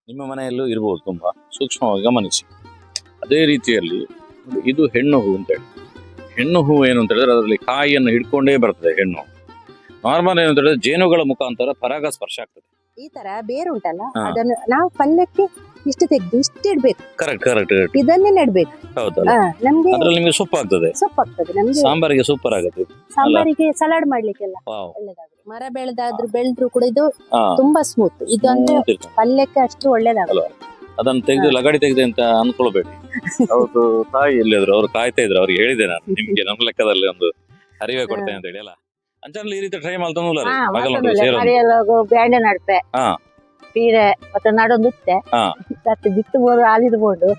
ನಿಮ್ಮ ಮನೆಯಲ್ಲೂ ಇರ್ಬೋದು, ತುಂಬಾ ಸೂಕ್ಷ್ಮವಾಗಿ ಗಮನಿಸಿ. ಅದೇ ರೀತಿಯಲ್ಲಿ ಇದು ಹೆಣ್ಣು ಹೂ ಅಂತೇಳಿ. ಹೆಣ್ಣು ಹೂ ಏನು ಅಂತ ಹೇಳಿದ್ರೆ ಅದರಲ್ಲಿ ಕಾಯಿಯನ್ನು ಹಿಡ್ಕೊಂಡೇ ಬರ್ತದೆ ಹೆಣ್ಣು. ನಾರ್ಮಲ್ ಏನು ಅಂತ ಹೇಳಿದ್ರೆ ಜೇನುಗಳ ಮುಖಾಂತರ ಪರಾಗ ಸ್ಪರ್ಶ ಆಗ್ತದೆ. ಈ ತರ ಬೇರು ಉಂಟಲ್ಲ, ಅದನ್ನು ನಾವು ಪಲ್ಯಕ್ಕೆ ಇಷ್ಟು ತೆಗೆದು ಇಷ್ಟು ಇಡ್ಬೇಕು. ಕರೆಕ್ಟ್ ಇದನ್ನೇ ನೆಡ್ಬೇಕು. ಹೌದಲ್ಲ, ನಮ್ಗೆ ಅದ್ರಲ್ಲಿ ನಿಮ್ಗೆ ಸೊಪ್ಪಾಗ್ತದೆ, ಸೊಪ್ಪಾಗ್ತದೆ. ನಮ್ಗೆ ಸಾಂಬಾರಿಗೆ ಸೂಪರ್ ಆಗುತ್ತೆ, ಸಾಂಬಾರಿಗೆ ಸಲಾಡ್ ಮಾಡ್ಲಿಕ್ಕೆಲ್ಲ ಒಳ್ಳೇದಾಗುತ್ತೆ. ಮರ ಬೆಳೆದ್ರು ಕೂಡ ಇದು ತುಂಬಾ ಸ್ಮೂತ್. ಇದು ಅಂದ್ರೆ ಪಲ್ಯಕ್ಕೆ ಅಷ್ಟು ಒಳ್ಳೇದಾಗುತ್ತೆ. ಅದನ್ನ ತೆಗೆದು ಲಗಾಡಿ ತೆಗೆದು ಅಂತ ಅನ್ಕೊಳ್ಬೇಡಿ. ಅವ್ರದ್ದು ತಾಯಿ ಎಲ್ಲಿದ್ರು, ಅವ್ರು ಕಾಯ್ತಾ ಇದ್ರು. ಅವ್ರಿಗೆ ಹೇಳಿದೆ ನಾನು, ನಿಮ್ಗೆ ನಮ್ಮ ಲೆಕ್ಕದಲ್ಲಿ ಒಂದು ಅರಿವೆ ಕೊಡ್ತೇನೆ ಅಂತ ಹೇಳಿ. ಅಲ್ಲ ಅಂಚಲ್ಲಿ ಈ ರೀತಿ ಟ್ರೈ ಮಾಡ್ತಾನಲ್ಲ ಬ್ಯಾಂಡೆ ನಡ್ಪೆ ಪೀರೆ ಮತ್ತೆ ನಡೊಂದುತ್ತೆ ಬಿತ್ತು ಬೋಡು ಆಲಿದು ಬೋಡು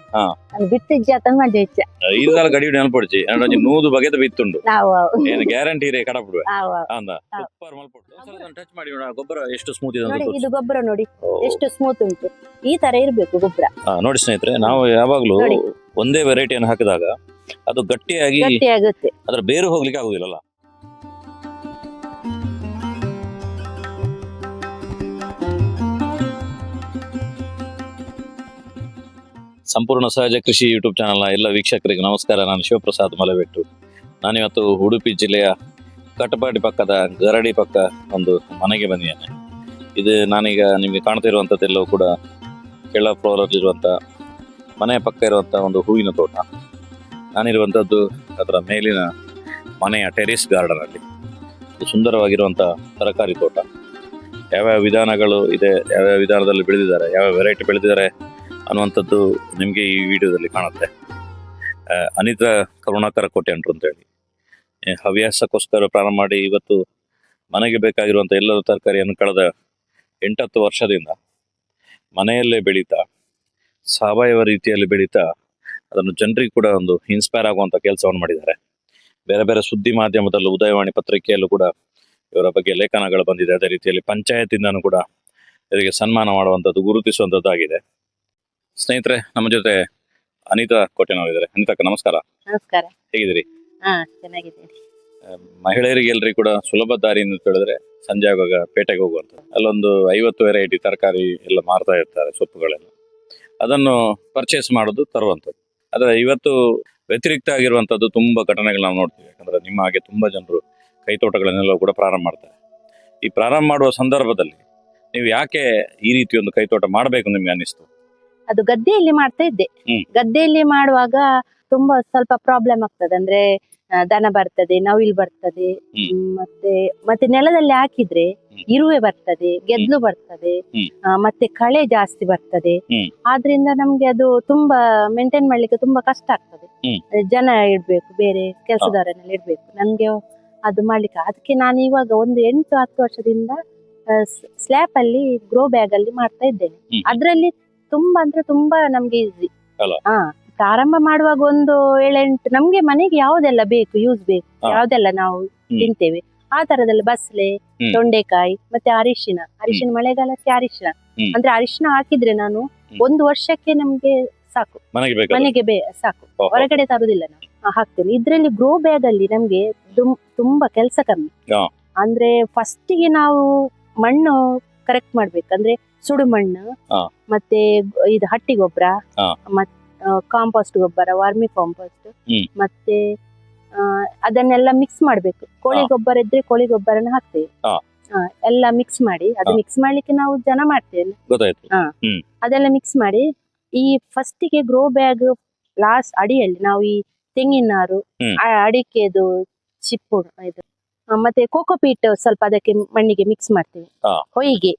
ಬಿತ್ತು ಇಜ್ಜಾತ ಮಂಜೆ ಇಚ್ಚ ಈಗಾಲ ಗಡಿ ನೆನಪೊಡ್ಚಿ ನೂದು ಬಗೆದ ಬಿತ್ತುಂಡು ಏನು ಗ್ಯಾರಂಟಿ ರೇ ಕಡಬಿಡುವೆ ಅಂದ ಸೂಪರ್ ಮಲ್ಪೊಟ್ಟು ಟಚ್ ಮಾಡಿ ಗೊಬ್ಬರ ಎಷ್ಟು ಸ್ಮೂತ್ ಇದೆ. ಇದು ಗೊಬ್ಬರ ನೋಡಿ ಎಷ್ಟು ಸ್ಮೂತ್ ಉಂಟು. ಈ ತರ ಇರ್ಬೇಕು ಗೊಬ್ಬರ. ನೋಡಿ ಸ್ನೇಹಿತರೆ, ನಾವು ಯಾವಾಗ್ಲೂ ಒಂದೇ ವೆರೈಟಿಯನ್ನು ಹಾಕಿದಾಗ ಅದು ಗಟ್ಟಿಯಾಗಿ ಆಗುತ್ತೆ, ಅದರ ಬೇರು ಹೋಗ್ಲಿಕ್ಕೆ ಆಗುದಿಲ್ಲಲ್ಲ. ಸಂಪೂರ್ಣ ಸಹಜ ಕೃಷಿ ಯೂಟ್ಯೂಬ್ ಚಾನಲ್ನ ಎಲ್ಲ ವೀಕ್ಷಕರಿಗೆ ನಮಸ್ಕಾರ. ನಾನು ಶಿವಪ್ರಸಾದ್ ಮಲೆಬೆಟ್ಟು. ನಾನಿವತ್ತು ಉಡುಪಿ ಜಿಲ್ಲೆಯ ಕಟಪಾಡಿ ಪಕ್ಕದ ಗರಡಿ ಪಕ್ಕ ಒಂದು ಮನೆಗೆ ಬಂದಿದ್ದೇನೆ. ಇದು ನಾನೀಗ ನಿಮಗೆ ಕಾಣ್ತಾ ಇರುವಂಥದ್ದೆಲ್ಲವೂ ಕೂಡ ಕೆಳ ಫ್ಲೋರಲ್ಲಿರುವಂಥ ಮನೆಯ ಪಕ್ಕ ಇರುವಂಥ ಒಂದು ಹೂವಿನ ತೋಟ. ನಾನಿರುವಂಥದ್ದು ಅದರ ಮೇಲಿನ ಮನೆಯ ಟೆರೇಸ್ ಗಾರ್ಡನಲ್ಲಿ. ಸುಂದರವಾಗಿರುವಂಥ ತರಕಾರಿ ತೋಟ. ಯಾವ್ಯಾವ ವಿಧಾನಗಳು ಇದೆ, ಯಾವ್ಯಾವ ವಿಧಾನದಲ್ಲಿ ಬೆಳೆದಿದ್ದಾರೆ, ಯಾವ್ಯಾವ ವೆರೈಟಿ ಬೆಳೆದಿದ್ದಾರೆ ಅನ್ನುವಂಥದ್ದು ನಿಮಗೆ ಈ ವಿಡಿಯೋದಲ್ಲಿ ಕಾಣುತ್ತೆ. ಅನಿತಾ ಕರುಣಾಕರ ಕೋಟ್ಯಾನ್ರು ಅಂತೇಳಿ ಹವ್ಯಾಸಕ್ಕೋಸ್ಕರ ಪ್ರಾರಂಭ ಮಾಡಿ ಇವತ್ತು ಮನೆಗೆ ಬೇಕಾಗಿರುವಂಥ ಎಲ್ಲ ತರಕಾರಿಯನ್ನು ಕಳೆದ 8-10 ವರ್ಷದಿಂದ ಮನೆಯಲ್ಲೇ ಬೆಳೀತಾ, ಸಾವಯವ ರೀತಿಯಲ್ಲಿ ಬೆಳೀತಾ, ಅದನ್ನು ಜನರಿಗೆ ಕೂಡ ಒಂದು ಇನ್ಸ್ಪೈರ್ ಆಗುವಂಥ ಕೆಲಸವನ್ನು ಮಾಡಿದ್ದಾರೆ. ಬೇರೆ ಬೇರೆ ಸುದ್ದಿ ಮಾಧ್ಯಮದಲ್ಲೂ, ಉದಯವಾಣಿ ಪತ್ರಿಕೆಯಲ್ಲೂ ಕೂಡ ಇವರ ಬಗ್ಗೆ ಲೇಖನಗಳು ಬಂದಿದೆ. ಅದೇ ರೀತಿಯಲ್ಲಿ ಪಂಚಾಯತಿಂದನೂ ಕೂಡ ಇವರಿಗೆ ಸನ್ಮಾನ ಮಾಡುವಂಥದ್ದು, ಗುರುತಿಸುವಂಥದ್ದು ಆಗಿದೆ. ಸ್ನೇಹಿತರೆ, ನಮ್ಮ ಜೊತೆ ಅನಿತಾ ಕೋಟೆನವರಿದ್ದಾರೆ. ಅನಿತಾಕ್ಕ ನಮಸ್ಕಾರ. ನಮಸ್ಕಾರ. ಹೇಗಿದ್ದೀರಿ? ಚೆನ್ನಾಗಿದ್ದೀನಿ. ಮಹಿಳೆಯರಿಗೆ ಎಲ್ರಿಗೂ ಕೂಡ ಸುಲಭ ದಾರಿ ಅಂತ ಹೇಳಿದ್ರೆ ಸಂಜೆ ಆಗುವಾಗ ಪೇಟೆಗೆ ಹೋಗುವಂತ, ಅಲ್ಲೊಂದು 50 ವೆರೈಟಿ ತರಕಾರಿ ಎಲ್ಲ ಮಾರ್ತಾ ಇರ್ತಾರೆ, ಸೊಪ್ಪುಗಳೆಲ್ಲ. ಅದನ್ನು ಪರ್ಚೇಸ್ ಮಾಡೋದು, ತರುವಂಥದ್ದು. ಆದರೆ ಇವತ್ತು ವ್ಯತಿರಿಕ್ತ ಆಗಿರುವಂಥದ್ದು ತುಂಬಾ ಘಟನೆಗಳು ನಾವು ನೋಡ್ತೀವಿ. ಯಾಕಂದ್ರೆ ನಿಮ್ಮ ಹಾಗೆ ತುಂಬಾ ಜನರು ಕೈತೋಟಗಳನ್ನೆಲ್ಲ ಕೂಡ ಪ್ರಾರಂಭ ಮಾಡ್ತಾರೆ. ಈ ಪ್ರಾರಂಭ ಮಾಡುವ ಸಂದರ್ಭದಲ್ಲಿ ನೀವು ಯಾಕೆ ಈ ರೀತಿ ಒಂದು ಕೈತೋಟ ಮಾಡಬೇಕು ನಿಮ್ಗೆ ಅನ್ನಿಸ್ತು? ಅದು ಗದ್ದೆಯಲ್ಲಿ ಮಾಡ್ತಾ ಇದ್ದೆ. ಗದ್ದೆಯಲ್ಲಿ ಮಾಡುವಾಗ ತುಂಬಾ ಸ್ವಲ್ಪ ಪ್ರಾಬ್ಲಮ್ ಆಗ್ತದೆ. ಅಂದ್ರೆ ದನ ಬರ್ತದೆ, ನವಿಲು ಬರ್ತದೆ, ಮತ್ತೆ ನೆಲದಲ್ಲಿ ಹಾಕಿದ್ರೆ ಇರುವೆ ಬರ್ತದೆ, ಗೆದ್ಲು ಬರ್ತದೆ, ಮತ್ತೆ ಕಳೆ ಜಾಸ್ತಿ ಬರ್ತದೆ. ಆದ್ರಿಂದ ನಮ್ಗೆ ಅದು ತುಂಬಾ ಮೇಂಟೈನ್ ಮಾಡ್ಲಿಕ್ಕೆ ತುಂಬಾ ಕಷ್ಟ ಆಗ್ತದೆ. ಜನ ಇಡ್ಬೇಕು, ಬೇರೆ ಕೆಲಸದಾರನ್ನೆಲ್ಲ ಇಡ್ಬೇಕು. ನನ್ಗೆ ಅದು ಮಾಡ್ಲಿಕ್ಕೆ ಅದಕ್ಕೆ ನಾನು ಇವಾಗ ಒಂದು 8-10 ವರ್ಷದಿಂದ ಸ್ಲ್ಯಾಪ್ ಅಲ್ಲಿ ಗ್ರೋ ಬ್ಯಾಗ್ ಅಲ್ಲಿ ಮಾಡ್ತಾ ಇದ್ದೇನೆ. ಅದ್ರಲ್ಲಿ ತುಂಬಾ ಅಂದ್ರೆ ತುಂಬಾ ನಮ್ಗೆ ಈಸಿ. ಪ್ರಾರಂಭ ಮಾಡುವಾಗ ಒಂದು 7-8 ನಮ್ಗೆ ಮನೆಗೆ ಯಾವ್ದೆಲ್ಲ ಬೇಕು, ಯೂಸ್ ಬೇಕು, ಯಾವ್ದೆಲ್ಲ ನಾವು ತಿಂತೇವೆ ಆ ತರದಲ್ಲಿ ಬಸ್ಲೆ, ತೊಂಡೆಕಾಯಿ, ಮತ್ತೆ ಅರಿಶಿನ ಮಳೆಗಾಲಕ್ಕೆ ಅರಿಶಿನ. ಅಂದ್ರೆ ಅರಿಶಿನ ಹಾಕಿದ್ರೆ ನಾನು 1 ವರ್ಷಕ್ಕೆ ನಮ್ಗೆ ಸಾಕು, ಮನೆಗೆ ಸಾಕು, ಹೊರಗಡೆ ತರುದಿಲ್ಲ. ನಾನು ಹಾಕ್ತೇನೆ. ಇದ್ರಲ್ಲಿ ಗ್ರೋ ಬ್ಯಾಗ್ ಅಲ್ಲಿ ನಮ್ಗೆ ತುಂಬಾ ಕೆಲಸ ಕಮ್ಮಿ. ಅಂದ್ರೆ ಫಸ್ಟಿಗೆ ನಾವು ಮಣ್ಣು ಕರೆಕ್ಟ್ ಮಾಡ್ಬೇಕು. ಅಂದ್ರೆ ಸುಡು ಮಣ್ಣು, ಮತ್ತೆ ಇದು ಹಟ್ಟಿ ಗೊಬ್ಬರ, ಮತ್ತೆ ಕಾಂಪೋಸ್ಟ್ ಗೊಬ್ಬರ, ವರ್ಮಿ ಕಾಂಪೋಸ್ಟ್, ಮತ್ತೆ ಅದನ್ನೆಲ್ಲ ಮಿಕ್ಸ್ ಮಾಡ್ಬೇಕು. ಕೋಳಿ ಗೊಬ್ಬರ ಇದ್ರೆ ಕೋಳಿ ಗೊಬ್ಬರನ ಹಾಕ್ತೇವೆ. ಎಲ್ಲ ಮಿಕ್ಸ್ ಮಾಡಿ, ಅದು ಮಿಕ್ಸ್ ಮಾಡ್ಲಿಕ್ಕೆ ನಾವು ಜನ ಮಾಡ್ತೇವೆ. ಅದೆಲ್ಲ ಮಿಕ್ಸ್ ಮಾಡಿ ಈ ಫಸ್ಟಿಗೆ ಗ್ರೋ ಬ್ಯಾಗ್ ಲಾಸ್ಟ್ ಅಡಿಯಲ್ಲಿ ನಾವು ಈ ತೆಂಗಿನಾರು, ಅಡಿಕೆದು ಚಿಪ್ಪು, ಇದು ಮತ್ತೆ ಕೋಕೋಪೀಟ್ ಸ್ವಲ್ಪ ಅದಕ್ಕೆ ಮಣ್ಣಿಗೆ ಮಿಕ್ಸ್ ಮಾಡ್ತೇವೆ. ಹೊಯ್ಗೆ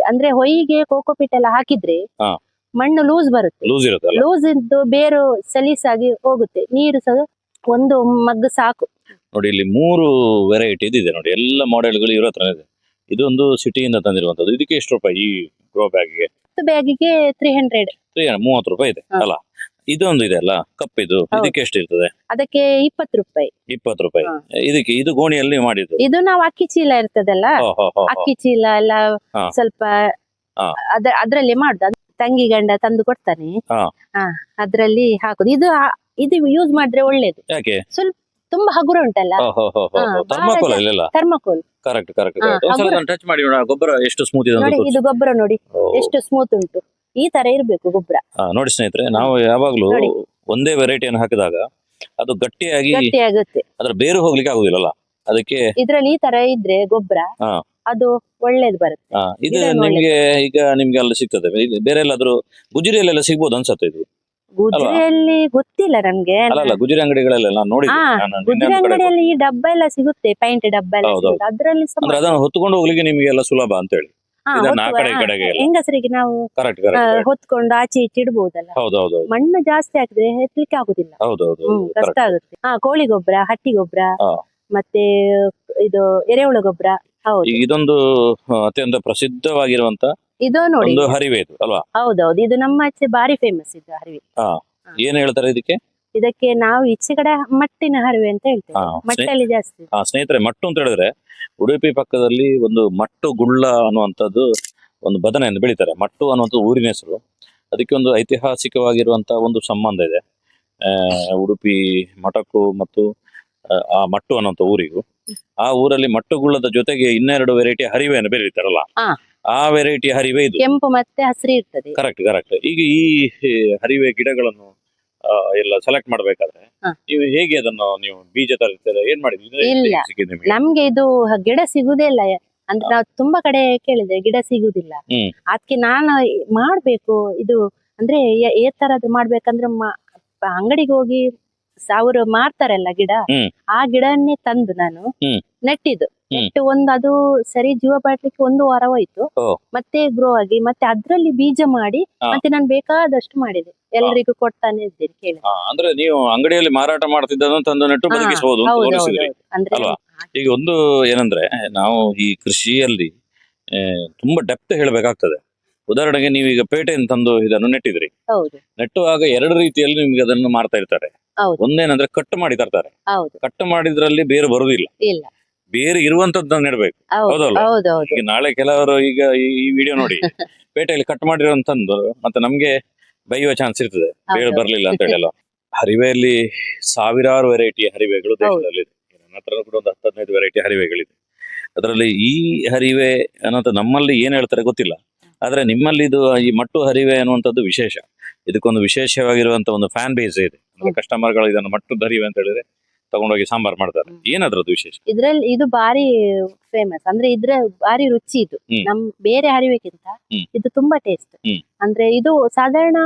ಅಂದ್ರೆ ಹೊಯ್ಗೆ ಕೋಕೋಪೀಟ್ ಎಲ್ಲ ಹಾಕಿದ್ರೆ ಮಣ್ಣು ಲೂಸ್ ಬರುತ್ತೆ. ಲೂಸ್ ಇದ್ದು ಬೇರು ಸಲೀಸಾಗಿ ಹೋಗುತ್ತೆ. ನೀರು ಸಹ 1 ಮಗ್ ಸಾಕು. ನೋಡಿ, ಇಲ್ಲಿ 3 ವೆರೈಟಿ ಇದೆ ನೋಡಿ, ಎಲ್ಲ ಮಾಡೆಲ್ಗಳು ಇರೋ ಹತ್ರ ಇದೆ. ಇದೊಂದು ಸಿಟಿಯಿಂದ ತಂದಿರುವಂತದ್ದು. ಇದಕ್ಕೆ ಎಷ್ಟು ರೂಪಾಯಿ ಈ ಗ್ರೋ ಬ್ಯಾಗ್ಗೆ? ಬ್ಯಾಗಿಗೆ 330 ರೂಪಾಯಿ ಇದೆ ಅಲ್ಲ. ಇದೊಂದು ಇದೆ ಅಲ್ಲ ಕಪ್, ಇದಕ್ಕೆ ಎಷ್ಟು ಇರ್ತದೆ? ಅದಕ್ಕೆ 20 ರೂಪಾಯಿ. 20 ರೂಪಾಯಿ. ಇದಕ್ಕೆ ಇದು ಗೋಣಿಯಲ್ಲಿ ಮಾಡಿದ್ದು. ಇದು ನಾವು ಅಕ್ಕಿ ಚೀಲ ಇರ್ತದಲ್ಲ, ಅಕ್ಕಿ ಚೀಲ ಎಲ್ಲ ಸ್ವಲ್ಪ ಅದ್ರಲ್ಲಿ ಮಾಡುದು. ತಂಗಿ ಗಂಡ ತಂದು ಕೊಡ್ತಾನೆ, ಅದ್ರಲ್ಲಿ ಹಾಕುದು. ಇದು ಯೂಸ್ ಮಾಡಿದ್ರೆ ಒಳ್ಳೇದು. ಯಾಕೆ? ಸ್ವಲ್ಪ ತುಂಬಾ ಹಗುರ ಉಂಟಲ್ಲ, ಥರ್ಮಾಕೋಲ್ ಭಾಳ ಇಲ್ಲ. ಥರ್ಮಕೋಲ್. ಕರೆಕ್ಟ್ ಕರೆಕ್ಟ್ ಹಾ, ಒಂದ್ಸಲ ಹಗುರ. ಅದನ್ನ ಟಚ್ ಮಾಡಿ ನೋಡೋಣ, ಗೊಬ್ಬರ ಎಷ್ಟು ಸ್ಮೂತ್ ಇದೆ ಅಂತ ನೋಡಿ ತೋರ್ಸು. ಇದು ಗೊಬ್ಬರ ನೋಡಿ ಎಷ್ಟು ಸ್ಮೂತ್ ಉಂಟು. ಈ ತರ ಇರ್ಬೇಕು ಗೊಬ್ಬರ. ನೋಡಿ ಸ್ನೇಹಿತರೆ, ನಾವು ಯಾವಾಗ್ಲೂ ನೋಡಿ. ಒಂದೇ ವೆರೈಟಿಯನ್ನು ಹಾಕಿದಾಗ ಅದು ಗಟ್ಟಿಯಾಗಿ ಗಟ್ಟಿಯಾಗುತ್ತೆ. ಅದ್ರ ಬೇರು ಹೋಗ್ಲಿಕ್ಕೆ ಆಗುದಿಲ್ಲಲ್ಲ, ಅದಕ್ಕೆ ಇದ್ರಲ್ಲಿ ಈ ತರ ಇದ್ರೆ ಗೊಬ್ಬರ ಹಾ. ಅದು ಒಳ್ಳೇದು ಬರುತ್ತೆ. ಇದು ಗಿಡ ನಿಮ್ಗೆ ಈಗ ನಿಮ್ಗೆ ಅಲ್ಲಿ ಸಿಗ್ತದೆ, ಇದು ಬೇರೆ ಎಲ್ಲಾದ್ರೂ ಗುಜರಿಯಲ್ಲೆಲ್ಲ ಸಿಗ್ಬೋದು ಅನ್ಸತ್ತೆ ಇದು. ಗುಜರಿಯಲ್ಲಿ ಗೊತ್ತಿಲ್ಲ ನನ್ಗೆ. ಅಲ್ಲ ಗುಜರಿ ಅಂಗಡಿಗಳೆಲ್ಲ ನಾನು ನೋಡಿದ್ದೆ, ಹಾ, ನಾನು ನಿನ್ನೆ ಗುಜರಿ ಒಂದು ಕಡೆ ಅಂಗಡಿಯಲ್ಲಿ ಈ ಡಬ್ಬ ಎಲ್ಲ ಸಿಗುತ್ತೆ, ಪೈಂಟ್ ಡಬ್ಬ ಎಲ್ಲ ಹೌದು, ಸಿಗುತ್ತೆ. ಅದ್ರಲ್ಲಿ ಸಹ ಅಂದ್ರೆ ಅದನ್ನು ಹೊತ್ಕೊಂಡು ಹೋಗ್ಲಿಕ್ಕೆ ನಿಮ್ಗೆ ಎಲ್ಲ ಸುಲಭ ಅಂತ ಹೇಳಿ. ಹಾ, ಇದನ್ನ ಆ ಹೊತ್ತು- ಕಡೆ ಈ ಕಡೆಗೆ ಎಲ್ಲ. ಹೆಂಗಸರಿಗೆ ನಾವು ಕರೆಕ್ಟ್ ಕರೆಕ್ಟ್ ಹೊತ್ಕೊಂಡು ಆಚೆ ಈಚೆ ಇಡ್ಬೋದಲ್ಲ. ಹೌದೌದು ಮಣ್ಣು ಜಾಸ್ತಿ ಹಾಕಿದ್ರೆ ಎತ್ತಲಿಕ್ಕೆ ಆಗುದಿಲ್ಲ. ಹೌದೌದು ಕಷ್ಟ ಆಗುತ್ತೆ. ಹಾ, ಕೋಳಿ ಗೊಬ್ಬರ, ಹಟ್ಟಿ ಗೊಬ್ಬರ, ಹಾ. ಮತ್ತೆ ಇದು ಎರೆಹುಳ ಗೊಬ್ಬರ. ಹೌದು, ಈಗ ಇದೊಂದು ಅತ್ಯಂತ ಪ್ರಸಿದ್ಧವಾಗಿರುವಂತ ಇದು ನೋಡಿ. ಒಂದು ಹರಿವೆ ಇದು ಅಲ್ವಾ? ಹೌದೌದು, ಇದು ನಮ್ಮ ಆಚೆ ಬಾರಿ ಫೇಮಸ್ ಇದು ಹರಿವೆ. ಏನ್ ಹೇಳ್ತಾರೆ ಇದಕ್ಕೆ? ಇದಕ್ಕೆ ನಾವು ಈಚೆ ಕಡೆ ಮಟ್ಟಿನ ಹರಿವೆ ಅಂತ ಹೇಳ್ತೇವೆ. ಹಾ, ಮಟ್ಟಲ್ಲಿ ಜಾಸ್ತಿ. ಸ್ನೇಹಿತರೆ, ಮಟ್ಟು ಅಂತ ಹೇಳಿದ್ರೆ ಉಡುಪಿ ಪಕ್ಕದಲ್ಲಿ ಒಂದು ಮಟ್ಟು ಗುಳ್ಳ ಅನ್ನುವಂಥದ್ದು ಒಂದು ಬದನೆಯನ್ನು ಬೆಳೀತಾರೆ. ಮಟ್ಟು ಅನ್ನುವಂಥ ಊರಿನ ಹೆಸರು. ಅದಕ್ಕೆ ಒಂದು ಐತಿಹಾಸಿಕವಾಗಿರುವಂತ ಒಂದು ಸಂಬಂಧ ಇದೆ, ಉಡುಪಿ ಮಠಕ್ಕೂ ಮತ್ತು ಆ ಮಟ್ಟು ಅನ್ನುವಂಥ ಊರಿಗೂ. ಆ ಊರಲ್ಲಿ ಮಟ್ಟುಗುಳ್ಳದ ಜೊತೆಗೆ ಇನ್ನೆರಡು ವೆರೈಟಿ ಹರಿವೆಯನ್ನು ಬೆಳೀತಾರಲ್ಲ, ಹಾ. ಆ ವೆರೈಟಿ ಹರಿವೆ ಇದು. ಕೆಂಪು ಮತ್ತೆ ಹಸಿರು ಇರ್ತದೆ. Correct correct. ಈಗ ಈ ಹರಿವೆ ಗಿಡಗಳನ್ನು ಎಲ್ಲ ಸೆಲೆಕ್ಟ್ ಮಾಡ್ಬೇಕಾದ್ರೆ ಹಾ. ನೀವು ಹೇಗೆ ಅದನ್ನು ನೀವು ಬೀಜ ತರ್ತೀರಾ, ಏನ್ ಮಾಡಿದ್ರಿ? ಇಲ್ಲ. ನಮ್ಗೆ ಇದು ಗಿಡ ಸಿಗುದೇ ಇಲ್ಲ. ಅಂದ್ರೆ ನಾವು ತುಂಬಾ ಕಡೆ ಕೇಳಿದ್ರೆ ಗಿಡ ಸಿಗುದಿಲ್ಲ. ಹ್ಮ್. ಅದಕ್ಕೆ ನಾನು ಮಾಡ್ಬೇಕು ಇದು, ಅಂದ್ರೆ ಏ ತರದ್ದು ಮಾಡ್ಬೇಕಂದ್ರೆ ಅಂಗಡಿಗೆ ಹೋಗಿ ಅವರು ಮಾರ್ತಾರಲ್ಲ ಗಿಡ, ಆ ಗಿಡನ್ನೇ ತಂದು ನಾನು ನೆಟ್ಟಿದ್ದು. ನೆಟ್ಟು ಅದು ಸರಿ ಜೀವ ಬಾಟ್ಲಿಕ್ಕೆ 1 ವಾರ ಹೋಯ್ತು. ಮತ್ತೆ ಗ್ರೋ ಆಗಿ ಮತ್ತೆ ಅದ್ರಲ್ಲಿ ಬೀಜ ಮಾಡಿ ಮತ್ತೆ ನಾನು ಬೇಕಾದಷ್ಟು ಮಾಡಿದೆ, ಎಲ್ರಿಗೂ ಕೊಡ್ತಾನೆ ಇದ್ದೇನೆ ಕೇಳಿ. ಅಂದ್ರೆ ನೀವು ಅಂಗಡಿಯಲ್ಲಿ ಮಾರಾಟ ಮಾಡ್ತಿದ್ದನ್ನು ತಂದು ನೆಟ್ಟು ಬದುಕಿಸಬಹುದು ಅಂತ ತೋರಿಸಿದ್ರಿ ಅಲ್ವಾ? ಈಗ ಒಂದು ಏನಂದ್ರೆ, ನಾವು ಈ ಕೃಷಿಯಲ್ಲಿ ತುಂಬಾ ಡೆಪ್ತ್ ಹೇಳ್ಬೇಕಾಗ್ತದೆ. ಉದಾಹರಣೆಗೆ ನೀವು ಈಗ ಪೇಟೆಯನ್ನು ತಂದು ಇದನ್ನು ನೆಟ್ಟಿದ್ರಿ. ನೆಟ್ಟುವಾಗ 2 ರೀತಿಯಲ್ಲಿ ನಿಮ್ಗೆ ಅದನ್ನು ಮಾರ್ತಾ ಇರ್ತಾರೆ. ಒಂದೇನಂದ್ರೆ ಕಟ್ ಮಾಡಿ ತರ್ತಾರೆ. ಕಟ್ ಮಾಡಿದ್ರಲ್ಲಿ ಬೇರು ಬರುದಿಲ್ಲ, ಬೇರೆ ಇರುವಂತದ್ದನ್ನ ನೆಡ್ಬೇಕು. ಹೌದಲ್ಲ? ಈಗ ನಾಳೆ ಕೆಲವರು ಈಗ ಈ ವಿಡಿಯೋ ನೋಡಿ ಪೇಟೆಯಲ್ಲಿ ಕಟ್ ಮಾಡಿರೋ ತಂದು ಮತ್ತೆ ನಮ್ಗೆ ಬೈಯುವ ಚಾನ್ಸ್ ಇರ್ತದೆ, ಬೇರು ಬರ್ಲಿಲ್ಲ ಅಂತ ಹೇಳಿ ಅಲ್ಲ. ಹರಿವೆಯಲ್ಲಿ ಸಾವಿರಾರು ವೆರೈಟಿ ಹರಿವೆಗಳು ದೇಶದಲ್ಲಿ. ನನ್ನ ಹತ್ರ ಕೂಡ ಒಂದು 10-15 ವೆರೈಟಿ ಹರಿವೆಗಳಿದೆ. ಅದರಲ್ಲಿ ಈ ಹರಿವೆ ಅನ್ನೋದು ನಮ್ಮಲ್ಲಿ ಏನ್ ಹೇಳ್ತಾರೆ ಗೊತ್ತಿಲ್ಲ, ಆದ್ರೆ ನಿಮ್ಮಲ್ಲಿ ಇದು ಈ ಮಟ್ಟು ಹರಿವೆ ಅನ್ನುವಂಥದ್ದು ವಿಶೇಷ. ಇದಕ್ಕೊಂದು ವಿಶೇಷವಾಗಿರುವಂತ ಒಂದು ಫ್ಯಾನ್ ಬೇಸ್ ಇದೆ. ಅಂದ್ರೆ ಕಸ್ಟಮರ್ಗಳು ಇದನ್ನು ಮಟ್ಟು ಹರಿವೆ ಅಂತ ಹೇಳಿದ್ರೆ ತಗೊಂಡೋಗಿ ಸಾಂಬಾರ್ ಮಾಡ್ತಾರೆ. ಏನಾದ್ರದ್ದು ವಿಶೇಷ? ಇದ್ರಲ್ಲಿ ಇದು ಬಾರಿ ಫೇಮಸ್, ಅಂದ್ರೆ ಇದ್ರ ಬಾರಿ ರುಚಿ ಇದು. ನಮ್ ಬೇರೆ ಹರಿವೆಗಿಂತ ಇದು ತುಂಬಾ ಟೇಸ್ಟ್. ಅಂದ್ರೆ ಇದು ಸಾಧಾರಣ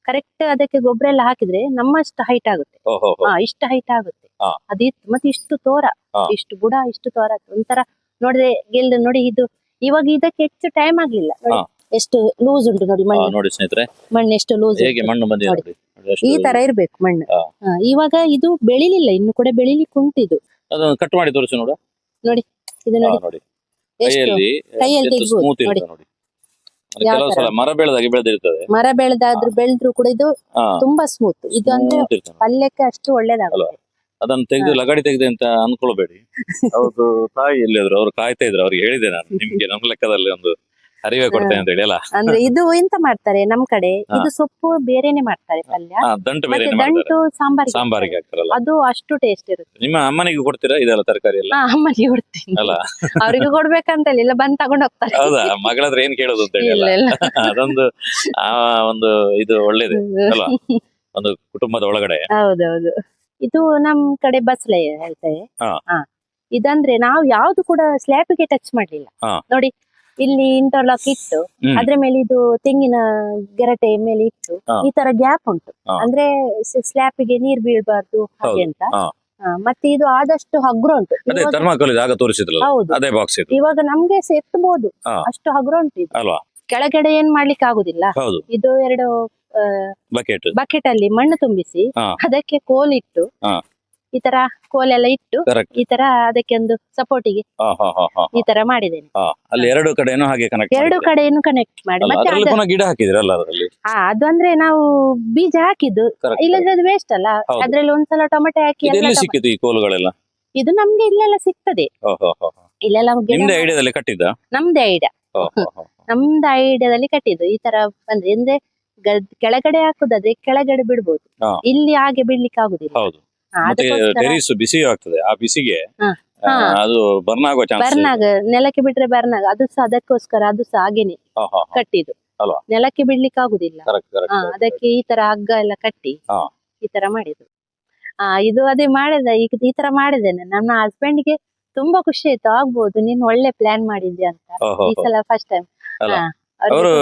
ಕರೆಕ್ಟ್ ಅದಕ್ಕೆ ಗೊಬ್ಬರ ಎಲ್ಲ ಹಾಕಿದ್ರೆ ನಮ್ಮಷ್ಟು ಹೈಟ್ ಆಗುತ್ತೆ. ಇಷ್ಟು ಹೈಟ್ ಆಗುತ್ತೆ ಅದಿತ್ತು. ಮತ್ತೆ ಇಷ್ಟು ತೋರ, ಇಷ್ಟು ಬುಡ, ಇಷ್ಟು ತೋರ, ಒಂಥರ ನೋಡಿದ್ರೆ ಗೆಲ್ಲು ನೋಡಿ. ಇದು ಇವಾಗ ಇದಕ್ಕೆ ಹೆಚ್ಚು ಟೈಮ್ ಆಗ್ಲಿಲ್ಲ, ಎಷ್ಟು ಲೂಸ್ ಉಂಟು ನೋಡಿ ಮಣ್ಣು. ನೋಡಿ ಸ್ನೇಹಿತರೆ, ಮಣ್ಣು ಎಷ್ಟು ಲೂಸ್ ಮಣ್ಣು ಈ ತರ ಇರ್ಬೇಕು ಮಣ್ಣು. ಇವಾಗ ಇದು ಬೆಳಿಲಿಲ್ಲ, ಇನ್ನು ಕೂಡ ಬೆಳಿಲಿಕ್ಕೆ ಉಂಟಿದು. ಅದನ್ನು ಕಟ್ ಮಾಡಿ ತೋರಿಸಿ ನೋಡ. ನೋಡಿ ಇದು ನೋಡಿ, ಕೈಯಲ್ಲಿ ಸ್ಮೂತ್ ಇರುತ್ತೆ ನೋಡಿ. ಕೆಲವು ಸಲ ಮರ ಬೆಳೆದಾಗಿ ಬೆಳೆದಿರ್ತದೆ. ಮರ ಬೆಳೆದ್ರು ಕೂಡ ಇದು ತುಂಬಾ ಸ್ಮೂತ್. ಇದು ಅಂದ್ರೆ ಪಲ್ಯಕ್ಕೆ ಅಷ್ಟು ಒಳ್ಳೇದಾಗಲ್ಲ. ಅದನ್ನು ತೆಗೆದು ಲಗಾಡಿ ತೆಗೆದು ಅಂತ ಅನ್ಕೊಳ್ಬೇಡಿ. ಅವ್ರದ್ದು ತಾಯಿ ಎಲ್ಲಿದ್ರು, ಅವ್ರು ಕಾಯ್ತಾ ಇದ್ರು. ಅವ್ರಿಗೆ ಹೇಳಿದೆ ನಾನು, ನಿಮ್ಗೆ ನಮ್ಮ ಲೆಕ್ಕದಲ್ಲಿ ಒಂದು ಹರಿವೆ ಕೊಡ್ತೇನೆ ಅಂತ ಹೇಳಿ ಅಲ್ಲ. ಅಂದ್ರೆ ಇದು ಎಂತ ಮಾಡ್ತಾರೆ ನಮ್ ಕಡೆ, ಇದು ಸೊಪ್ಪು ಬೇರೆನೆ ಮಾಡ್ತಾರೆ ಪಲ್ಯ, ದಂಟು ಸಾಂಬಾರಿಗೆ ಹಾಕ್ತಾರಲ್ಲ, ಅದು ಅಷ್ಟು ಟೇಸ್ಟ್ ಇರುತ್ತೆ. ನಿಮ್ಮ ಅಮ್ಮನಿಗೆ ಕೊಡ್ತೀರಾ ಇದೆಲ್ಲ ತರಕಾರಿ ಎಲ್ಲ? ಅಮ್ಮನಿಗೆ ಕೊಡ್ತೀನಿ ಅಲ್ಲ, ಅವ್ರಿಗೆ ಕೊಡ್ಬೇಕಂತ ಇಲ್ಲ, ಬಂದ್ ತಗೊಂಡ್ ಹೋಗ್ತಾರೆ. ಹೌದಾ? ಮಗಳಾದ್ರೆ ಏನ್ ಕೇಳೋದು ಅಂತ ಹೇಳಿ ಅದೊಂದು ಒಂದು ಇದು ಒಳ್ಳೇದು ಅಲ್ವಾ, ಒಂದು ಕುಟುಂಬದ ಒಳಗಡೆ. ಹೌದೌದು. ಇದು ನಮ್ ಕಡೆ ಬಸಳೆ ಹೇಳ್ತೇವೆ. ಇದಂದ್ರೆ ನಾವು ಯಾವ್ದು ಕೂಡ ಸ್ಲ್ಯಾಬ್ಗೆ ಟಚ್ ಮಾಡ್ಲಿಲ್ಲ ನೋಡಿ. ಇಲ್ಲಿ ಇಂಟರ್ಲಾಕ್ ಇಟ್ಟು ಅದ್ರ ಮೇಲೆ ಇದು ತೆಂಗಿನ ಗೆರಟೆ ಮೇಲೆ ಇಟ್ಟು ಈ ತರ ಗ್ಯಾಪ್ ಉಂಟು, ಅಂದ್ರೆ ಸ್ಲ್ಯಾಬ್ಗೆ ನೀರ್ ಬೀಳ್ಬಾರ್ದು ಹಾಗೆ ಅಂತ. ಮತ್ತೆ ಇದು ಆದಷ್ಟು ಹಗ್ರ ಉಂಟು. ಹೌದು, ಇವಾಗ ನಮ್ಗೆ ಎತ್ತಬಹುದು ಅಷ್ಟು ಹಗ್ರ ಉಂಟು ಇದು. ಕೆಳಗಡೆ ಏನ್ ಮಾಡ್ಲಿಕ್ಕೆ ಆಗುದಿಲ್ಲ. ಇದು 2 ಬಕೆಟ್ ಅಲ್ಲಿ ಮಣ್ಣು ತುಂಬಿಸಿ ಅದಕ್ಕೆ ಕೋಲಿಟ್ಟು ಈ ತರ ಕೋಲೆಲ್ಲ ಇಟ್ಟು ಈ ತರ ಅದಕ್ಕೆ ಒಂದು ಸಪೋರ್ಟಿಗೆ ಈ ತರ ಮಾಡಿದ್ದೇನೆ. ಅಲ್ಲಿ 2 ಕಡೆನೂ ಹಾಗೆ ಕನೆಕ್ಟ್ 2 ಕಡೆಯನ್ನು ಕನೆಕ್ಟ್ ಮಾಡಿ ಮತ್ತೆ ಗಿಡ ಹಾಕಿದ್ರಲ್ಲ ಅದರಲ್ಲಿ. ಅದು ಅಂದ್ರೆ ನಾವು ಬೀಜ ಹಾಕಿದ್ದು, ಇಲ್ಲದ್ರೆ ಅದು ವೇಸ್ಟ್ ಅಲ್ಲ. ಅದ್ರಲ್ಲಿ ಒಂದ್ಸಲ ಟೊಮೆಟೊ ಹಾಕಿ ಸಿಕ್ಕಿತು ಈ ಕೋಲುಗಳೆಲ್ಲ. ಇದು ನಮ್ಗೆ ಇಲ್ಲೆಲ್ಲ ಸಿಗ್ತದೆ. ಇಲ್ಲೆಲ್ಲ ನಮ್ದೇ ಐಡಿಯಾ, ನಮ್ದು ಐಡಿಯಾದಲ್ಲಿ ಕಟ್ಟಿದ್ದು. ಈ ತರ ಬಂದ್ರೆ ಅಂದ್ರೆ ಕೆಳಗಡೆ ಹಾಕುದಾದ್ರೆ ಕೆಳಗಡೆ ಬಿಡ್ಬೋದು, ಇಲ್ಲಿ ಹಾಗೆ ಬಿಡ್ಲಿಕ್ಕೆ ಆಗುದಿಲ್ಲ. ಮತ್ತೆ ಅದಕ್ಕೋಸ್ಕರ ಟೆರಿಸ್ ಬಿಸಿ ಆಗ್ತದೆ, ಆ ಬಿಸಿಗೆ ಹಾ. ಹಾ. ಅದು ಬರ್ನ್ ಆಗೋ ಚಾನ್ಸ್. ಬರ್ನಾಗ ನೆಲಕ್ಕೆ ಬಿಟ್ರೆ ಬರ್ನಾಗ ಅದು ಸಹ ಅದಕ್ಕೋಸ್ಕರ ಅದು ಸಹ ಹಾಗೇನೆ ಕಟ್ಟಿದ್ದು, ಅಲ್ವಾ? ನೆಲಕ್ಕೆ ಬಿಡ್ಲಿಕ್ಕೆ ಆಗುದಿಲ್ಲ. ಕರೆಕ್ಟ್ ಅದಕ್ಕೆ ಈ ತರ ಹಗ್ಗ ಎಲ್ಲ ಕಟ್ಟಿ ಹಾ. ಈ ತರ ಮಾಡಿದ್ದು. ಇದು ಅದೇ ಮಾಡಿದೆ, ಈಗ ಈ ತರ ಮಾಡಿದ್ದೇನೆ. ನನ್ನ husband ಗೆ ತುಂಬಾ ಖುಷಿ ಆಯ್ತು, ಆಗ್ಬೋದು ನೀನ್ ಒಳ್ಳೆ ಪ್ಲಾನ್ ಮಾಡಿದ್ಯಾ ಅಂತ. ಈ ಸಲ ಫಸ್ಟ್ ಟೈಮ್. ಅಲ್ಲ? ಅವರು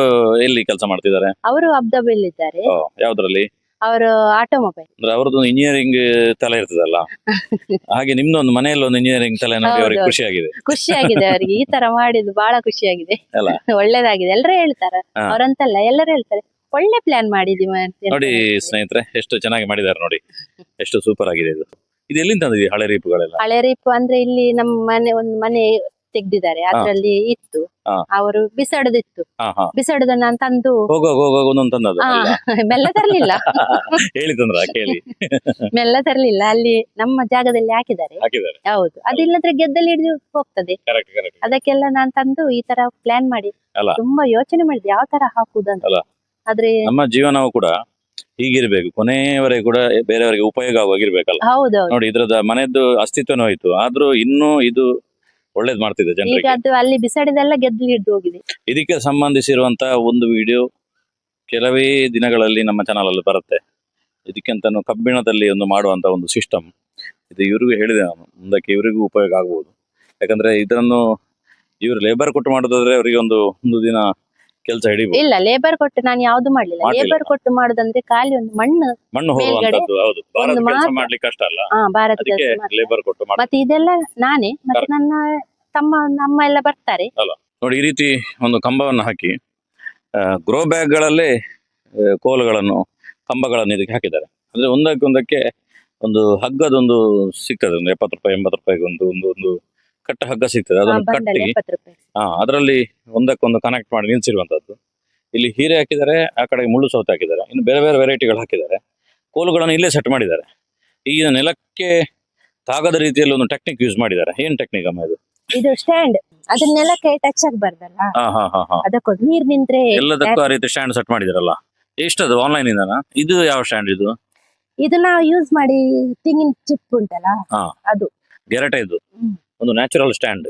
ಎಲ್ಲಿ ಕೆಲಸ ಮಾಡ್ತಿದ್ದಾರೆ? ಅವರು ಅಬ್ದಾಬಿಯಲ್ಲಿ ಇದ್ದಾರೆ. ಯಾವ್ದ್ರಲ್ಲಿ? ಅವರು ಆಟೋಮೊಬೈಲ್. ಅಂದ್ರೆ ಅವ್ರದ್ದು ಇಂಜಿನಿಯರಿಂಗ್ ತಲೆ ಇರ್ತದಲ್ಲ, ಹಾಗೆ ನಿಮ್ದೊಂದು ಮನೆಯಲ್ಲಿ ಒಂದು ಇಂಜಿನಿಯರಿಂಗ್ ತಲೆ ನೋಡಿ ಅವರಿಗೆ ಖುಷಿ ಆಗಿದೆ. ಖುಷಿ ಆಗಿದೆ ಅವರಿಗೆ, ಈ ತರ ಮಾಡಿದ್ದು ಬಹಳ ಖುಷಿ ಆಗಿದೆ. ಅಲ್ಲ? ಒಳ್ಳೇದಾಗಿದೆ. ಎಲ್ಲರೂ ಹೇಳ್ತಾರೆ, ಅವರಂತಲ್ಲ ಎಲ್ಲರೂ ಹೇಳ್ತಾರೆ ಒಳ್ಳೆ ಪ್ಲಾನ್ ಮಾಡಿದೀವಿ ಅಂತ. ನೋಡಿ ಸ್ನೇಹಿತರೆ, ಎಷ್ಟು ಚೆನ್ನಾಗಿ ಮಾಡಿದ್ದಾರೆ ನೋಡಿ, ಎಷ್ಟು ಸೂಪರ್ ಆಗಿದೆ ಇದು. ಇದು ಎಲ್ಲಿಂದ ತಂದಿದ್ದೀವಿ ಹಳೆ ರೀಪುಗಳೆಲ್ಲ? ಹಳೆ ರೀಪು ಅಂದ್ರೆ ಇಲ್ಲಿ ನಮ್ಮ ಮನೆ ಒಂದು ಮನೆ ತೆಗ್ದಿದ್ದಾರೆ, ಅದ್ರಲ್ಲಿ ಇತ್ತು. ಅವರು ಬಿಸಾಡದಿತ್ತು, ಬಿಸಾಡದನ್ನ ನಾನು ತಂದು ಒಂದೊಂದು ತಂದದ್ದು ಮೆಲ್ಲ ತರ್ಲಿಲ್ಲ. ಹೇಳಿ ತಂದ್ರ ಕೇಳಿ ಮೆಲ್ಲ ತರ್ಲಿಲ್ಲ, ಅಲ್ಲಿ ನಮ್ಮ ಜಾಗದಲ್ಲಿ ಹಾಕಿದ್ದಾರೆ. ಹೌದು, ಅದಿಲ್ಲದ್ರೆ ಗೆದ್ದಲ್ಲಿ ಹಿಡಿದು ಹೋಗ್ತದೆ. ಅದಕ್ಕೆಲ್ಲ ನಾನು ತಂದು ಈ ತರ ಪ್ಲಾನ್ ಮಾಡಿ ತುಂಬಾ ಯೋಚನೆ ಮಾಡಿದೆ ಯಾವ ತರ ಹಾಕುದಂತ. ಆದ್ರೆ ನಮ್ಮ ಜೀವನವು ಕೂಡ ಹೀಗಿರ್ಬೇಕು, ಕೊನೆಯವರೆಗೆ ಕೂಡ ಬೇರೆಯವರಿಗೆ ಉಪಯೋಗ ಆಗಿರ್ಬೇಕಲ್ಲ. ಹೌದೌದು. ನೋಡಿ, ಇದ್ರದ ಮನೆಯದ್ದು ಅಸ್ತಿತ್ವನೂ ಹೋಯ್ತು, ಆದ್ರೂ ಇನ್ನೂ ಇದು ಒಳ್ಳೇದ್ ಮಾಡ್ತಿದೆ ಜನರಿಗೆ. ಈಗ ಅದು ಅಲ್ಲಿ ಬಿಸಾಡಿದೆಲ್ಲ ಗೆದ್ದಲ್ಲಿ ಹಿಡಿದು ಹೋಗಿದೆ. ಇದಕ್ಕೆ ಸಂಬಂಧಿಸಿರುವಂತ ಒಂದು ವಿಡಿಯೋ ಕೆಲವೇ ದಿನಗಳಲ್ಲಿ ನಮ್ಮ ಚಾನಲ್ ಅಲ್ಲಿ ಬರುತ್ತೆ. ಇದಕ್ಕೆಂತಾನು ಕಬ್ಬಿಣದಲ್ಲಿ ಒಂದು ಮಾಡುವಂತ ಒಂದು ಸಿಸ್ಟಮ್ ಇದು. ಇವ್ರಿಗೂ ಹೇಳಿದೆ ನಾನು, ಮುಂದಕ್ಕೆ ಇವರಿಗೂ ಉಪಯೋಗ ಆಗ್ಬೋದು. ಯಾಕಂದ್ರೆ ಇದನ್ನು ಇವ್ರು ಲೇಬರ್ ಕೊಟ್ಟು ಮಾಡೋದಾದ್ರೆ ಅವರಿಗೆ ಒಂದು ದಿನ ಕೆಲಸ ಹಿಡಿಬಹುದು. ಇಲ್ಲ, ಲೇಬರ್ ಕೊಟ್ಟು ನಾನು ಯಾವ್ದು ಮಾಡ್ಲಿಲ್ಲ. ಲೇಬರ್ ಕೊಟ್ಟು ಮಾಡುದಂದ್ರೆ ಖಾಲಿ ಒಂದು ಮಣ್ಣು ಹೋಗುವಂತದ್ದು. ಹೌದು, ಭಾರತ ಕೆಲಸ ಮಾಡ್ಲಿಕ್ಕೆ ಕಷ್ಟ ಅಲ್ಲ, ಅದಕ್ಕೆ ಲೇಬರ್ ಕೊಟ್ಟು ಮತ್ತೆ ಇದೆಲ್ಲ ನಾನೇ, ಮತ್ತೆ ನನ್ನ ನಮ್ಮ ಎಲ್ಲ ಬರ್ತಾರೆ. ನೋಡಿ, ಈ ರೀತಿ ಒಂದು ಕಂಬವನ್ನು ಹಾಕಿ ಗ್ರೋ ಬ್ಯಾಗ್ ಗಳಲ್ಲೇ ಕೋಲುಗಳನ್ನು, ಕಂಬಗಳನ್ನು ಇದಕ್ಕೆ ಹಾಕಿದ್ದಾರೆ. ಅಂದ್ರೆ ಒಂದಕ್ಕೆ ಒಂದು ಹಗ್ಗದೊಂದು ಸಿಗ್ತದೆ, ಒಂದು 70 ರೂಪಾಯಿ 80 ರೂಪಾಯಿಗೆ ಒಂದು ಕಟ್ಟ ಹಗ್ಗ ಸಿಗ್ತದೆ. ಅದನ್ನು ಕಟ್ಟಿ ಅದರಲ್ಲಿ ಒಂದಕ್ಕೊಂದು ಕನೆಕ್ಟ್ ಮಾಡಿ ನಿಲ್ಸಿರುವಂತದ್ದು. ಇಲ್ಲಿ ಹೀರೆ ಹಾಕಿದ್ದಾರೆ, ಆ ಕಡೆಗೆ ಮುಳ್ಳು ಸೌತೆ ಹಾಕಿದ್ದಾರೆ, ಇನ್ನು ಬೇರೆ ಬೇರೆ ವೆರೈಟಿಗಳು ಹಾಕಿದ್ದಾರೆ. ಕೋಲುಗಳನ್ನು ಇಲ್ಲೇ ಸೆಟ್ ಮಾಡಿದ್ದಾರೆ. ಈಗ ನೆಲಕ್ಕೆ ತಾಗದ ರೀತಿಯಲ್ಲಿ ಒಂದು ಟೆಕ್ನಿಕ್ ಯೂಸ್ ಮಾಡಿದ್ದಾರೆ. ಏನ್ ಟೆಕ್ನಿಕ್ ಅಮ್ಮ ಇದು? ಇದು ಸ್ಟ್ಯಾಂಡ್, ಅದನ್ನ ನೆಲಕ್ಕೆ ಟಚ್ ಆಗಬಾರ್ದಲ್ಲ, ಅದಕ್ಕೋಸ್ಕರ ನೀರ್ ನಿಂತ್ರೆ ಎಲ್ಲದಕ್ಕೂ ಆ ರೀತಿ ಸ್ಟ್ಯಾಂಡ್ ಸೆಟ್ ಮಾಡಿದಾರಲ್ಲ. ಎಷ್ಟದು ಆನ್ಲೈನ್ ಇಂದನಾ? ಇದು ಯಾವ ಸ್ಟ್ಯಾಂಡ್ ಇದು? ಇದು ನಾವು ಯೂಸ್ ಮಾಡಿ ತೆಂಗಿನ ಚಿಪ್ ಉಂಟಲ್ಲ, ಅದು ಗೆರಟೆ. ಇದು ಒಂದು ನ್ಯಾಚುರಲ್ ಸ್ಟ್ಯಾಂಡ್.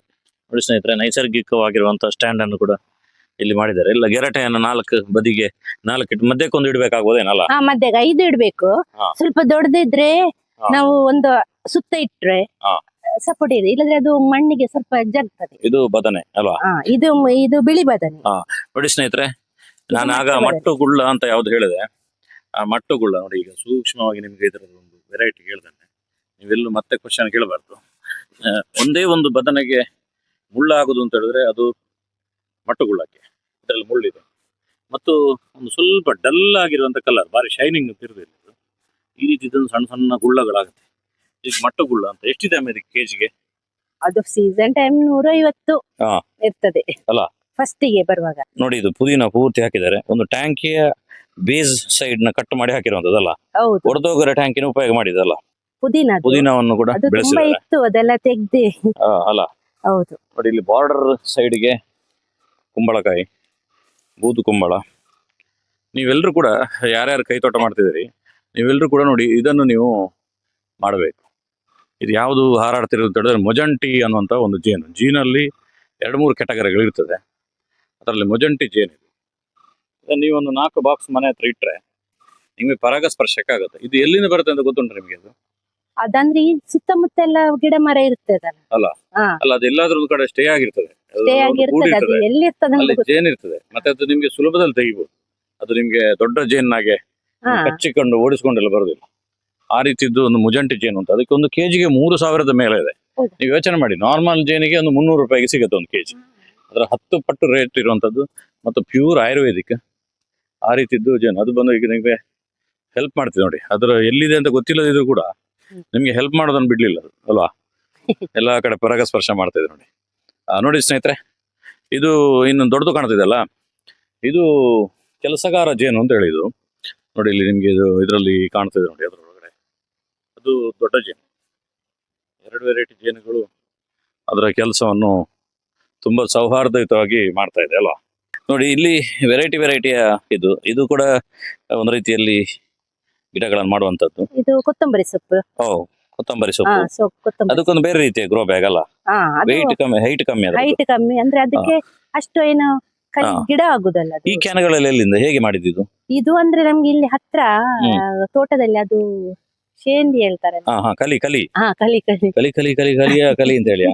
ನೋಡಿ ಸ್ನೇಹಿತರೆ, ನೈಸರ್ಗಿಕವಾಗಿರುವಂತಹ ಸ್ಟ್ಯಾಂಡ್ ಅನ್ನು ಕೂಡ ಇಲ್ಲಿ ಮಾಡಿದ್ದಾರೆ. ಇಲ್ಲ, ಗೆರಟೆಯನ್ನು 4 ಬದಿಗೆ 4 ಇಟ್ಟು ಮಧ್ಯಕ್ಕೊಂದು ಇಡ್ಬೇಕಾಗ್ಬೋದೇನಲ್ಲ? ಮಧ್ಯಕ್ಕೆ 5 ಇಡ್ಬೇಕು. ಸ್ವಲ್ಪ ದೊಡ್ಡದಿದ್ರೆ ನಾವು ಒಂದು ಸುತ್ತ ಇಟ್ರೆ ಸಪೋರ್ಟ್ ಇದೆ, ಇಲ್ಲದ್ರೆ ಅದು ಮಣ್ಣಿಗೆ ಸ್ವಲ್ಪ ಜಗ್ತದೆ. ಇದು ಬದನೆ ಅಲ್ವಾ? ಇದು ಬಿಳಿ ಬದನೆ. ನೋಡಿ ಸ್ನೇಹಿತರೆ, ನಾನು ಆಗ ಮಟ್ಟುಗುಳ್ಳ ಅಂತ ಯಾವ್ದು ಹೇಳಿದೆ, ಆ ಮಟ್ಟುಗುಳ್ಳ ನೋಡಿ. ಈಗ ಸೂಕ್ಷ್ಮವಾಗಿ ನಿಮ್ಗೆ ಇದರ ಒಂದು ವೆರೈಟಿ ಹೇಳ್ತೇನೆ, ನೀವೆಲ್ಲೂ ಮತ್ತೆ ಕ್ವಶನ್ ಕೇಳಬಾರ್ದು. ಒಂದೇ ಒಂದು ಬದನೆಗೆ ಮುಳ್ಳಾಗುದು ಅಂತ ಹೇಳಿದ್ರೆ ಅದು ಮಟ್ಟುಗುಳ್ಳಕ್ಕೆ. ಇದರಲ್ಲಿ ಮುಳ್ಳಿದೆ ಮತ್ತು ಒಂದು ಸ್ವಲ್ಪ ಡಲ್ ಆಗಿರುವಂತ ಕಲರ್, ಬಾರಿ ಶೈನಿಂಗ್ ಅಂತ ಇರುದಿಲ್ಲ. ಈ ರೀತಿ ಸಣ್ಣ ಸಣ್ಣ ಗುಳ್ಳಗಳಾಗುತ್ತೆ. ಈಗ ಮಟ್ಟುಗುಳ್ಳ ಅಂತ. ಎಷ್ಟಿದೆ ಅಮ್ಮ ಇದಕ್ಕೆ ಕೆಜಿಗೆ? ಅದು ಸೀಸನ್ ಟೈಮ್ 150 ಇರ್ತದೆ ಅಲ್ಲ, ಫಸ್ಟಿಗೆ ಬರುವಾಗ. ನೋಡಿ, ಇದು ಪುದೀನ ಪೂರ್ತಿ ಹಾಕಿದ್ದಾರೆ. ಒಂದು ಟ್ಯಾಂಕಿಯ ಬೇಸ್ ಸೈಡ್ ನ ಕಟ್ ಮಾಡಿ ಹಾಕಿರುವಂತದಲ್ಲ, ಒಡೆದೋಗರ ಟ್ಯಾಂಕಿನ ಉಪಯೋಗ ಮಾಡಿದಲ್ಲ. ಪುದೀನವನ್ನು ಕೂಡ ಬೆಳೆಸಿದ್ದಾರೆ, ಅದೆಲ್ಲ ತೆಗ್ದಿ ಅಲ್ಲ. ಹೌದು. ನೋಡಿ, ಇಲ್ಲಿ ಬಾರ್ಡರ್ ಸೈಡ್ಗೆ ಕುಂಬಳಕಾಯಿ, ಬೂದು ಕುಂಬಳ. ನೀವೆಲ್ಲರೂ ಕೂಡ ಯಾರ್ಯಾರು ಕೈ ತೋಟ ಮಾಡ್ತಿದ್ದೀರಿ, ನೀವೆಲ್ಲರೂ ಕೂಡ ನೋಡಿ ಇದನ್ನು ನೀವು ಮಾಡಬೇಕು. ಇದು ಯಾವುದು ಹಾರಾಡ್ತಿರೋದು ಅಂತ ಹೇಳಿದ್ರೆ ಮೊಜಂಟಿ ಅನ್ನುವಂಥ ಒಂದು ಜೇನು. ಜೀನಲ್ಲಿ 2-3 ಕೆಟಗರಿಗಳು ಇರ್ತದೆ, ಅದರಲ್ಲಿ ಮೊಜಂಟಿ ಜೇನು ಇದು. ಇದನ್ನು ನೀವು ಒಂದು 4 ಬಾಕ್ಸ್ ಮನೆ ಹತ್ರ ಇಟ್ಟರೆ ನಿಮಗೆ ಪರಾಗಸ್ಪರ್ಶಕ್ಕಾಗುತ್ತೆ. ಇದು ಎಲ್ಲಿಂದ ಬರುತ್ತೆ ಅಂತ ಗೊತ್ತುಂಟು ನಿಮಗೆ? ಅದು ಅದಂದ್ರೆ ಈ ಸುತ್ತಮುತ್ತ ಎಲ್ಲ ಗಿಡ ಮರ ಇರ್ತದಲ್ಲ, ಅಲ್ಲ ಅದೆಲ್ಲಾದ್ರೂ ಕಡೆ ಸ್ಟೇ ಆಗಿರ್ತದೆ, ಅಲ್ಲಿ ಜೇನ್ ಇರ್ತದೆ. ಮತ್ತೆ ಅದು ನಿಮ್ಗೆ ಸುಲಭದಲ್ಲಿ ತೆಗಿಬಹುದು. ಅದು ನಿಮ್ಗೆ ದೊಡ್ಡ ಜೇನಾಗೆ ಕಚ್ಚಿಕೊಂಡು ಓಡಿಸ್ಕೊಂಡೆಲ್ಲ ಬರುದಿಲ್ಲ. ಆ ರೀತಿದ್ದು ಒಂದು ಮುಜಂಟಿ ಜೇನು ಅಂತ. ಅದಕ್ಕೆ ಒಂದು ಕೆಜಿಗೆ 3000 ಮೇಲೆ ಇದೆ. ನೀವು ಯೋಚನೆ ಮಾಡಿ, ನಾರ್ಮಲ್ ಜೇನಿಗೆ ಒಂದು 300 ರೂಪಾಯಿಗೆ ಸಿಗುತ್ತೆ ಒಂದು ಕೆಜಿ. ಅದರ 10 ಪಟ್ಟು ರೇಟ್ ಇರುವಂತದ್ದು ಮತ್ತು ಪ್ಯೂರ್ ಆಯುರ್ವೇದಿಕ್. ಆ ರೀತಿದ್ದು ಜೇನು ಅದು ಬಂದು ಈಗ ನಿಮಗೆ ಹೆಲ್ಪ್ ಮಾಡ್ತಿದೆ. ನೋಡಿ, ಅದರ ಎಲ್ಲಿದೆ ಅಂತ ಗೊತ್ತಿಲ್ಲದಿದ್ರು ಕೂಡ ನಿಮ್ಗೆ ಹೆಲ್ಪ್ ಮಾಡೋದನ್ನು ಬಿಡ್ಲಿಲ್ಲ ಅದು ಅಲ್ವಾ? ಎಲ್ಲಾ ಕಡೆ ಪರಾಗಸ್ಪರ್ಶ ಮಾಡ್ತಾ ಇದೆ ನೋಡಿ. ನೋಡಿ ಸ್ನೇಹಿತರೆ, ಇದು ಇನ್ನು ದೊಡ್ಡದು ಕಾಣ್ತಿದೆ ಅಲ್ಲ, ಇದು ಕೆಲಸಗಾರ ಜೇನು ಅಂತ ಹೇಳಿದ್ದು. ನೋಡಿ, ಇಲ್ಲಿ ನಿಮ್ಗೆ ಇದು ಇದರಲ್ಲಿ ಕಾಣ್ತಿದೆ ನೋಡಿ, ಅದರೊಳಗಡೆ ಅದು ದೊಡ್ಡ ಜೇನು. 2 ವೆರೈಟಿ ಜೇನುಗಳು ಅದರ ಕೆಲಸವನ್ನು ತುಂಬಾ ಸೌಹಾರ್ದಯುತವಾಗಿ ಮಾಡ್ತಾ ಇದೆ ಅಲ್ವಾ? ನೋಡಿ, ಇಲ್ಲಿ ವೆರೈಟಿಯ ಇದು ಕೂಡ ಒಂದು ರೀತಿಯಲ್ಲಿ ಗಿಡಗಳನ್ನು ಮಾಡುವಂತದ್ದು. ಇದು ಕೊತ್ತಂಬರಿ ಸೊಪ್ಪು. ಓ, ಕೊತ್ತಂಬರಿ ಹಾ, ಸೊಪ್ಪು. ಕೊತ್ತಂಬರಿ. ಅದಕ್ಕೊಂದು ಬೇರೆ ರೀತಿಯ ಗ್ರೋ ಬ್ಯಾಗ್ ಅಲ್ಲ, ಹಾ, ಅದು ವೆಯ್ಟ್ ಕಮ್ಮಿ, ಹೈಟ್ ಕಮ್ಮಿ ಅದರದ್ದು. ಹೈಟ್ ಕಮ್ಮಿ ಅಂದ್ರೆ ಅದಕ್ಕೆ ಅಷ್ಟು ಏನು ಹಾ. ಗಿಡ ಆಗುದಲ್ಲ ಅದು. ಈ ಕ್ಯಾನ್ಗಳಲ್ಲಿ ಎಲ್ಲಿಂದ ಹೇಗೆ ಮಾಡಿದ್ದು? ಇದು ಅಂದ್ರೆ ನಮ್ಗೆ ಇಲ್ಲಿ ಹತ್ರ ಹ್ಮ್. ತೋಟದಲ್ಲಿ ಅದು ಶೇಂದಿ ಹೇಳ್ತಾರೆ. ಹಾ ಹಾ, ಕಲಿ ಕಲಿ ಹಾ, ಕಲಿ ಕಲಿ. ಕಲಿ ಕಲಿ ಕಲಿ ಕಲಿಯ ಕಲಿ ಅಂತ ಹೇಳಿ.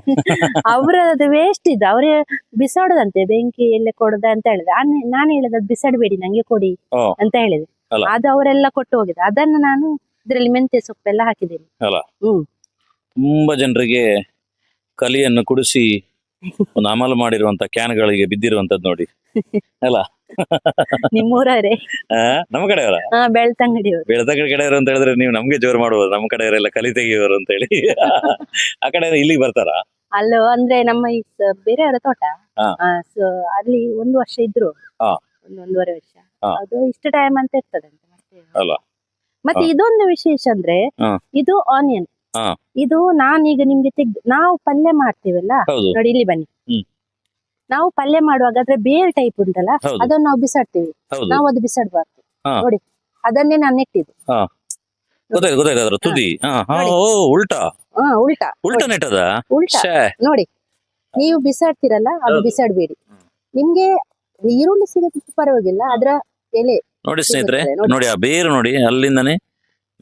ಅವ್ರದ್ದು ವೇಸ್ಟ್ ಇದು, ಅವ್ರ ಬಿಸಾಡೋದಂತೆ, ಬೆಂಕಿ ಎಲ್ಲ ಕೊಡದ ಅಂತ ಹೇಳಿದೆ. ನಾನು ಹೇಳಿದ ಬಿಸಾಡಬೇಡಿ, ನಂಗೆ ಕೊಡಿ ಓ. ಅಂತ ಹೇಳಿದೆ. ಅಲ್ಲ. ಅದು ಅವರೆಲ್ಲ ಕೊಟ್ಟು ಹೋಗಿದೆ. ಅದನ್ನು ನಾನು ಇದ್ರಲ್ಲಿ ಮೆಂತ್ಯ ಸೊಪ್ಪೆಲ್ಲ ಹಾಕಿದ್ದೇನೆ. ಅಲ್ಲ, ಹ್ಮ್. ತುಂಬಾ ಜನರಿಗೆ ಕಲಿಯನ್ನು ಕುಡಿಸಿ ಒಂದು ಅಮಲು ಮಾಡಿರುವಂತ ಕ್ಯಾನ್ಗಳಿಗೆ ಬಿದ್ದಿರುವಂತದ್ದು ನೋಡಿ ಅಲ್ಲ. ನಿಮ್ಮೂರವರೇ? ನಮ್ಮ ಕಡೆಯವರ, ಬೆಳ್ತಂಗಡಿಯವರು. ಬೆಳತಂಗಡಿ ಕಡೆಯವರು ಅಂತ ಹೇಳಿದ್ರೆ ನೀವು ನಮ್ಗೆ ಜೋರು ಮಾಡುವುದು, ನಮ್ಮ ಕಡೆಯವರೆಲ್ಲ ಕಲಿ ತೆಗಿಯೋರು ಅಂತ ಹೇಳಿ. ಆ ಕಡೆ ಇಲ್ಲಿಗೆ ಬರ್ತಾರಾ? ಅಲ್ಲೋ ಅಂದ್ರೆ ನಮ್ಮ ಈ ಬೇರೆಯವರ ತೋಟ. ಹಾ. ಸೊ ಅಲ್ಲಿ 1 ವರ್ಷ ಇದ್ರು. ಹಾ. 1.5 ವರ್ಷ. ಹಾ. ಅದು ಇಷ್ಟು ಟೈಮ್ ಅಂತ ಇರ್ತದಂತೆ ಮತ್ತೆ. ಅಲ್ಲ. ಮತ್ತೆ ಇದೊಂದು ವಿಶೇಷ ಅಂದ್ರೆ ಹಾ. ಇದು ಆನಿಯನ್. ಹಾ. ಇದು ನಾನೀಗ ನಿಮ್ಗೆ ನಾವು ಪಲ್ಯ ಮಾಡ್ತೀವಲ್ಲ, ಹೌದು. ನೋಡಿ ಇಲ್ಲಿ ಬನ್ನಿ. ಹ್ಮ್. ನಾವು ಪಲ್ಯ ಮಾಡುವಾಗ ಅದ್ರ ಬೇರೆ ಟೈಪ್ ಉಂಟಲ್ಲ, ಹೌದು. ಅದನ್ನ ನಾವು ಬಿಸಾಡ್ತೀವಿ. ಹೌದು. ನಾವು ಅದು ಬಿಸಾಡ್ಬಾರ್ದು. ಹಾ. ನೋಡಿ, ಅದನ್ನೇ ನಾನು ನೆಟ್ಟಿದ್ದು. ಗೊತ್ತಾಯ್ತು ಗೊತ್ತಾಯ್ತು, ಅದ್ರ ತುದಿ. ಹಾ ಹಾ, ನೋಡಿ. ಓ, ಉಲ್ಟಾ ಉಲ್ಟಾ ಉಲ್ಟಾ ನೆಟ್ಟದ. ಉಲ್ಟಾ ಶ್ಯೇ. ನೋಡಿ, ನೀವು ಬಿಸಾಡ್ತೀರಲ್ಲ, ಅದು ಹೌದು. ಬಿಸಾಡ್ಬೇಡಿ. ಹ್ಮ್. ನಿಮ್ಗೆ ಈರುಳ್ಳಿ ಸಿಗದಿತ್ತು ಪರವಾಗಿಲ್ಲ, ಅದ್ರ ಎಲೆ ನೋಡಿ ಸ್ನೇಹಿತರೆ, ನೋಡಿ. ನೋಡಿ ಆ ಬೇರು ನೋಡಿ, ಅಲ್ಲಿಂದಾನೆ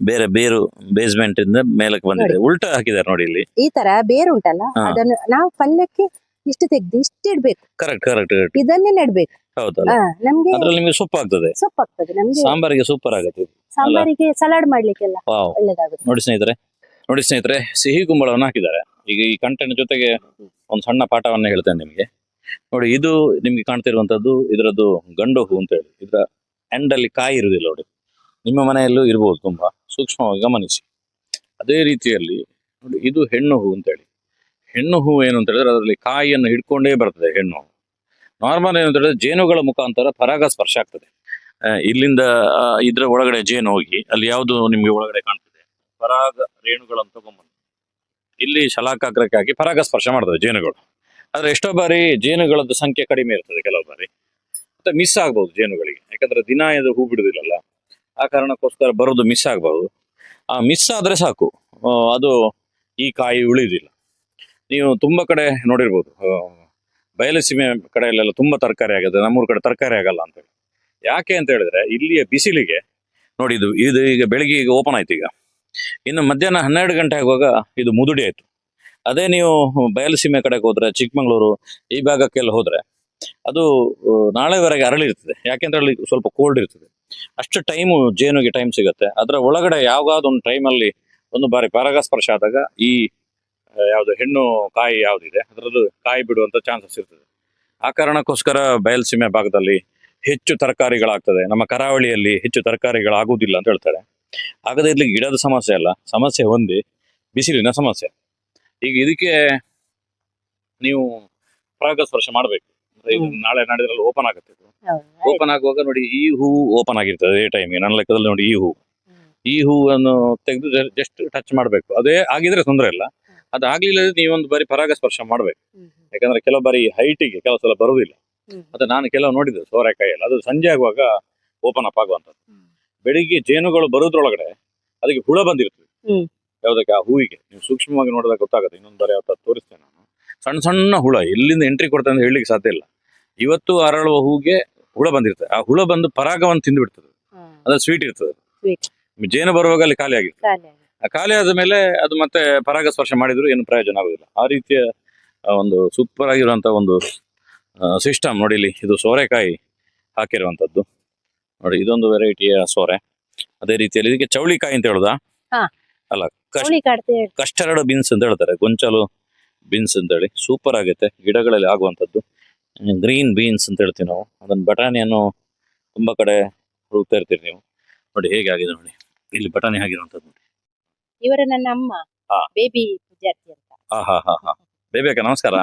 ಬೇರೆ ಬೇರು ಬೇಸ್ಮೆಂಟ್ ಇಂದ ಮೇಲಕ್ಕೆ ಬಂದಿದೆ. ಉಲ್ಟಾ ಹಾಕಿದ್ದಾರೆ ನೋಡಿ ಇಲ್ಲಿ. ಈ ತರ ಬೇರು ಉಂಟಲ್ಲ, ಹಾ. ಅದನ್ನು ನಾವು ಪಲ್ಯಕ್ಕೆ ಇಷ್ಟು ತೆಗ್ದು ಇಷ್ಟು ಇಡ್ಬೇಕು, ಕರೆಕ್ಟ್ ಕರೆಕ್ಟ್ ಕರೆಕ್ಟ್. ಇದನ್ನೇ ನೆಡ್ಬೇಕು. ಹೌದಲ್ಲ, ನಮ್ಗೆ ಅದ್ರಲ್ಲಿ ನಿಮಗೆ ಸೊಪ್ಪು ಆಗ್ತದೆ, ಸೊಪ್ಪಾಗ್ತದೆ, ನಮ್ಗೆ ಸಾಂಬಾರಿಗೆ ಸೂಪರ್ ಆಗುತ್ತೆ ಇದು. ಸಾಂಬಾರಿಗೆ ಸಲಾಡ್ ಮಾಡ್ಲಿಕ್ಕೆಲ್ಲ ವಾವ್. ಒಳ್ಳೇದಾಗುತ್ತೆ. ನೋಡಿ ಸ್ನೇಹಿತರೆ, ಸಿಹಿ ಕುಂಬಳವನ್ನು ಹಾಕಿದ್ದಾರೆ. ಈಗ ಈ ಕಂಟೆಂಟ್ ಜೊತೆಗೆ ಒಂದು ಸಣ್ಣ ಪಾಠವನ್ನ ಹೇಳ್ತೇನೆ ನಿಮಗೆ. ನೋಡಿ, ಇದು ನಿಮ್ಗೆ ಕಾಣ್ತಿರುವಂತದ್ದು ಇದರದ್ದು ಗಂಡು ಹೂ ಅಂತ ಹೇಳಿ. ಇದರ ಎಂಡಲ್ಲಿ ಕಾಯಿ ಇರುವುದಿಲ್ಲ ನೋಡಿ. ನಿಮ್ಮ ಮನೆಯಲ್ಲೂ ಇರ್ಬೋದು, ತುಂಬಾ ಸೂಕ್ಷ್ಮವಾಗಿ ಗಮನಿಸಿ. ಅದೇ ರೀತಿಯಲ್ಲಿ ನೋಡಿ, ಇದು ಹೆಣ್ಣು ಹೂ ಅಂತ ಹೇಳಿ. ಹೆಣ್ಣು ಹೂ ಏನು ಅಂತ ಹೇಳಿದ್ರೆ ಅದರಲ್ಲಿ ಕಾಯಿಯನ್ನು ಹಿಡ್ಕೊಂಡೇ ಬರ್ತದೆ ಹೆಣ್ಣು ಹೂ. ನಾರ್ಮಲ್ ಏನು ಅಂತ ಹೇಳಿದ್ರೆ ಜೇನುಗಳ ಮುಖಾಂತರ ಪರಾಗ ಸ್ಪರ್ಶ ಆಗ್ತದೆ. ಇಲ್ಲಿಂದ ಇದ್ರ ಒಳಗಡೆ ಜೇನು ಹೋಗಿ ಅಲ್ಲಿ ಯಾವುದು ನಿಮ್ಗೆ ಒಳಗಡೆ ಕಾಣ್ತದೆ, ಪರಾಗ ರೇಣುಗಳನ್ನು ತಗೊಂಡ್ಬಂದು ಇಲ್ಲಿ ಶಲಾಕಾಗ್ರಕ್ಕೆ ಹಾಕಿ ಪರಾಗ ಸ್ಪರ್ಶ ಮಾಡ್ತದೆ ಜೇನುಗಳು. ಆದ್ರೆ ಎಷ್ಟೋ ಬಾರಿ ಜೇನುಗಳದ್ದು ಸಂಖ್ಯೆ ಕಡಿಮೆ ಇರ್ತದೆ, ಕೆಲವು ಬಾರಿ ಮತ್ತೆ ಮಿಸ್ ಆಗ್ಬಹುದು ಜೇನುಗಳಿಗೆ. ಯಾಕಂದ್ರೆ ದಿನ ಇದು ಹೂ ಬಿಡುದಿಲ್ಲಲ್ಲ, ಆ ಕಾರಣಕ್ಕೋಸ್ಕರ ಬರೋದು ಮಿಸ್ ಆಗ್ಬಹುದು. ಆ ಮಿಸ್ ಆದ್ರೆ ಸಾಕು, ಅದು ಈ ಕಾಯಿ ಉಳಿದಿಲ್ಲ. ನೀವು ತುಂಬಾ ಕಡೆ ನೋಡಿರ್ಬೋದು, ಬಯಲುಸೀಮೆ ಕಡೆಯಲ್ಲೆಲ್ಲ ತುಂಬಾ ತರಕಾರಿ ಆಗುತ್ತೆ, ನಮ್ಮೂರ ಕಡೆ ತರಕಾರಿ ಆಗಲ್ಲ ಅಂತ ಹೇಳಿ. ಯಾಕೆ ಅಂತ ಹೇಳಿದ್ರೆ ಇಲ್ಲಿಯ ಬಿಸಿಲಿಗೆ ನೋಡಿ, ಇದು ಈಗ ಬೆಳಿಗ್ಗೆ ಈಗ ಓಪನ್ ಆಯ್ತು, ಈಗ ಇನ್ನು ಮಧ್ಯಾಹ್ನ 12 ಗಂಟೆ ಆಗುವಾಗ ಇದು ಮುದುಡಿ ಆಯ್ತು. ಅದೇ ನೀವು ಬಯಲುಸೀಮೆ ಕಡೆಗೆ ಹೋದ್ರೆ, ಚಿಕ್ಕಮಂಗ್ಳೂರು ಈ ಭಾಗಕ್ಕೆಲ್ಲ ಹೋದ್ರೆ ಅದು ನಾಳೆವರೆಗೆ ಅರಳಿರ್ತದೆ. ಯಾಕೆಂದ್ರೆ ಅಲ್ಲಿ ಸ್ವಲ್ಪ ಕೋಲ್ಡ್ ಇರ್ತದೆ. ಅಷ್ಟು ಟೈಮು ಜೇನುಗೆ ಟೈಮ್ ಸಿಗುತ್ತೆ. ಅದರ ಒಳಗಡೆ ಯಾವ್ದಾದ್ರು ಒಂದು ಟೈಮಲ್ಲಿ ಒಂದು ಬಾರಿ ಪರಾಗಸ್ಪರ್ಶ ಆದಾಗ ಈ ಯಾವ್ದು ಹೆಣ್ಣು ಕಾಯಿ ಯಾವ್ದಿದೆ ಅದರದ್ದು ಕಾಯಿ ಬಿಡುವಂತ ಚಾನ್ಸಸ್ ಇರ್ತದೆ. ಆ ಕಾರಣಕ್ಕೋಸ್ಕರ ಬಯಲುಸೀಮೆ ಭಾಗದಲ್ಲಿ ಹೆಚ್ಚು ತರಕಾರಿಗಳಾಗ್ತದೆ, ನಮ್ಮ ಕರಾವಳಿಯಲ್ಲಿ ಹೆಚ್ಚು ತರಕಾರಿಗಳಾಗುವುದಿಲ್ಲ ಅಂತ ಹೇಳ್ತಾರೆ. ಆಗದೇ ಇರ್ಲಿ, ಗಿಡದ ಸಮಸ್ಯೆ ಅಲ್ಲ, ಸಮಸ್ಯೆ ಒಂದೇ ಬಿಸಿಲಿನ ಸಮಸ್ಯೆ. ಈಗ ಇದಕ್ಕೆ ನೀವು ಪರಾಗಸ್ಪರ್ಶ ಮಾಡ್ಬೇಕು. ನಾಳೆ ನಾಡಿದ್ರಲ್ಲಿ ಓಪನ್ ಆಗುತ್ತೆ. ಓಪನ್ ಆಗುವಾಗ ನೋಡಿ, ಈ ಹೂ ಓಪನ್ ಆಗಿರ್ತದೆ ಅದೇ ಟೈಮಿಗೆ. ನನ್ನ ಲೆಕ್ಕದಲ್ಲಿ ನೋಡಿ, ಈ ಹೂವನ್ನು ತೆಗೆದು ಜಸ್ಟ್ ಟಚ್ ಮಾಡ್ಬೇಕು. ಅದೇ ಆಗಿದ್ರೆ ತೊಂದರೆ ಇಲ್ಲ. ಅದು ಆಗ್ಲಿಲ್ಲ, ನೀವೊಂದು ಬಾರಿ ಪರಾಗಸ್ಪರ್ಶ ಮಾಡ್ಬೇಕು. ಯಾಕಂದ್ರೆ ಕೆಲವು ಬಾರಿ ಹೈಟಿಗೆ ಕೆಲವು ಸಲ ಬರುವುದಿಲ್ಲ. ಮತ್ತೆ ನಾನು ಕೆಲವು ನೋಡಿದ್ದೆ ಸೋರೆಕಾಯಿಯಲ್ಲಿ, ಅದು ಸಂಜೆ ಆಗುವಾಗ ಓಪನ್ ಅಪ್ ಆಗುವಂಥದ್ದು. ಬೆಳಿಗ್ಗೆ ಜೇನುಗಳು ಬರೋದ್ರೊಳಗಡೆ ಅದಕ್ಕೆ ಹುಳ ಬಂದಿರ್ತದೆ. ಯಾವ್ದಕ್ಕೆ? ಆ ಹೂವಿಗೆ. ನೀವು ಸೂಕ್ಷ್ಮವಾಗಿ ನೋಡಿದಾಗ ಗೊತ್ತಾಗುತ್ತೆ. ಇನ್ನೊಂದು ಬಾರಿ ಯಾವತ್ತ ತೋರಿಸ್ತೇನೆ ನಾನು. ಸಣ್ಣ ಸಣ್ಣ ಹುಳ ಎಲ್ಲಿಂದ ಎಂಟ್ರಿ ಕೊಡ್ತದೆ ಅಂತ ಹೇಳಲಿಕ್ಕೆ ಸಾಧ್ಯ ಇಲ್ಲ. ಇವತ್ತು ಅರಳುವ ಹೂಗೆ ಹುಳ ಬಂದಿರ್ತದೆ. ಆ ಹುಳ ಬಂದು ಪರಾಗವನ್ನು ತಿಂದು ಬಿಡ್ತದೆ. ಅದು ಸ್ವೀಟ್ ಇರ್ತದೆ. ಜೇನು ಬರುವಾಗ ಅಲ್ಲಿ ಖಾಲಿ ಆಗಿರ್ತದೆ. ಖಾಲಿ ಆದ ಮೇಲೆ ಅದು ಮತ್ತೆ ಪರಾಗಸ್ಪರ್ಶ ಮಾಡಿದ್ರು ಏನು ಪ್ರಯೋಜನ ಆಗುದಿಲ್ಲ. ಆ ರೀತಿಯ ಒಂದು ಸೂಪರ್ ಆಗಿರುವಂತ ಒಂದು ಸಿಸ್ಟಮ್ ನೋಡಿ. ಇಲ್ಲಿ ಇದು ಸೋರೆಕಾಯಿ ಹಾಕಿರುವಂತದ್ದು ನೋಡಿ, ಇದೊಂದು ವೆರೈಟಿಯ ಸೋರೆ. ಅದೇ ರೀತಿಯಲ್ಲಿ ಇದಕ್ಕೆ ಚೌಳಿಕಾಯಿ ಅಂತ ಹೇಳುದಾ? ಅಲ್ಲ, ಕಸ್ಟರ್ಡ್ ಬೀನ್ಸ್ ಅಂತ ಹೇಳ್ತಾರೆ, ಗೊಂಚಲು ಬೀನ್ಸ್ ಅಂತ ಹೇಳಿ. ಸೂಪರ್ ಆಗೈತೆ, ಗಿಡಗಳಲ್ಲಿ ಆಗುವಂತದ್ದು. ಗ್ರೀನ್ ಬೀನ್ಸ್ ಅಂತ ಹೇಳ್ತೀವಿ ನಾವು. ಅದನ್ನ ಬಟಾಣಿಯನ್ನು ತುಂಬಾ ಕಡೆ ಹುಡುಕ್ತಾ ಇರ್ತೀರಿ ನೀವು. ನೋಡಿ ಹೇಗೆ ಆಗಿದೆ ನೋಡಿ, ಇಲ್ಲಿ ಬಟಾಣಿ ಆಗಿರುವಂತದ್ದು ನೋಡಿ. ಇವರು ನನ್ನ ಅಮ್ಮ, ಬೇಬಿ ಪೂಜಾರ್ತಿ ಅಂತ. ಬೇಬಿ ಅಕ್ಕ ನಮಸ್ಕಾರ.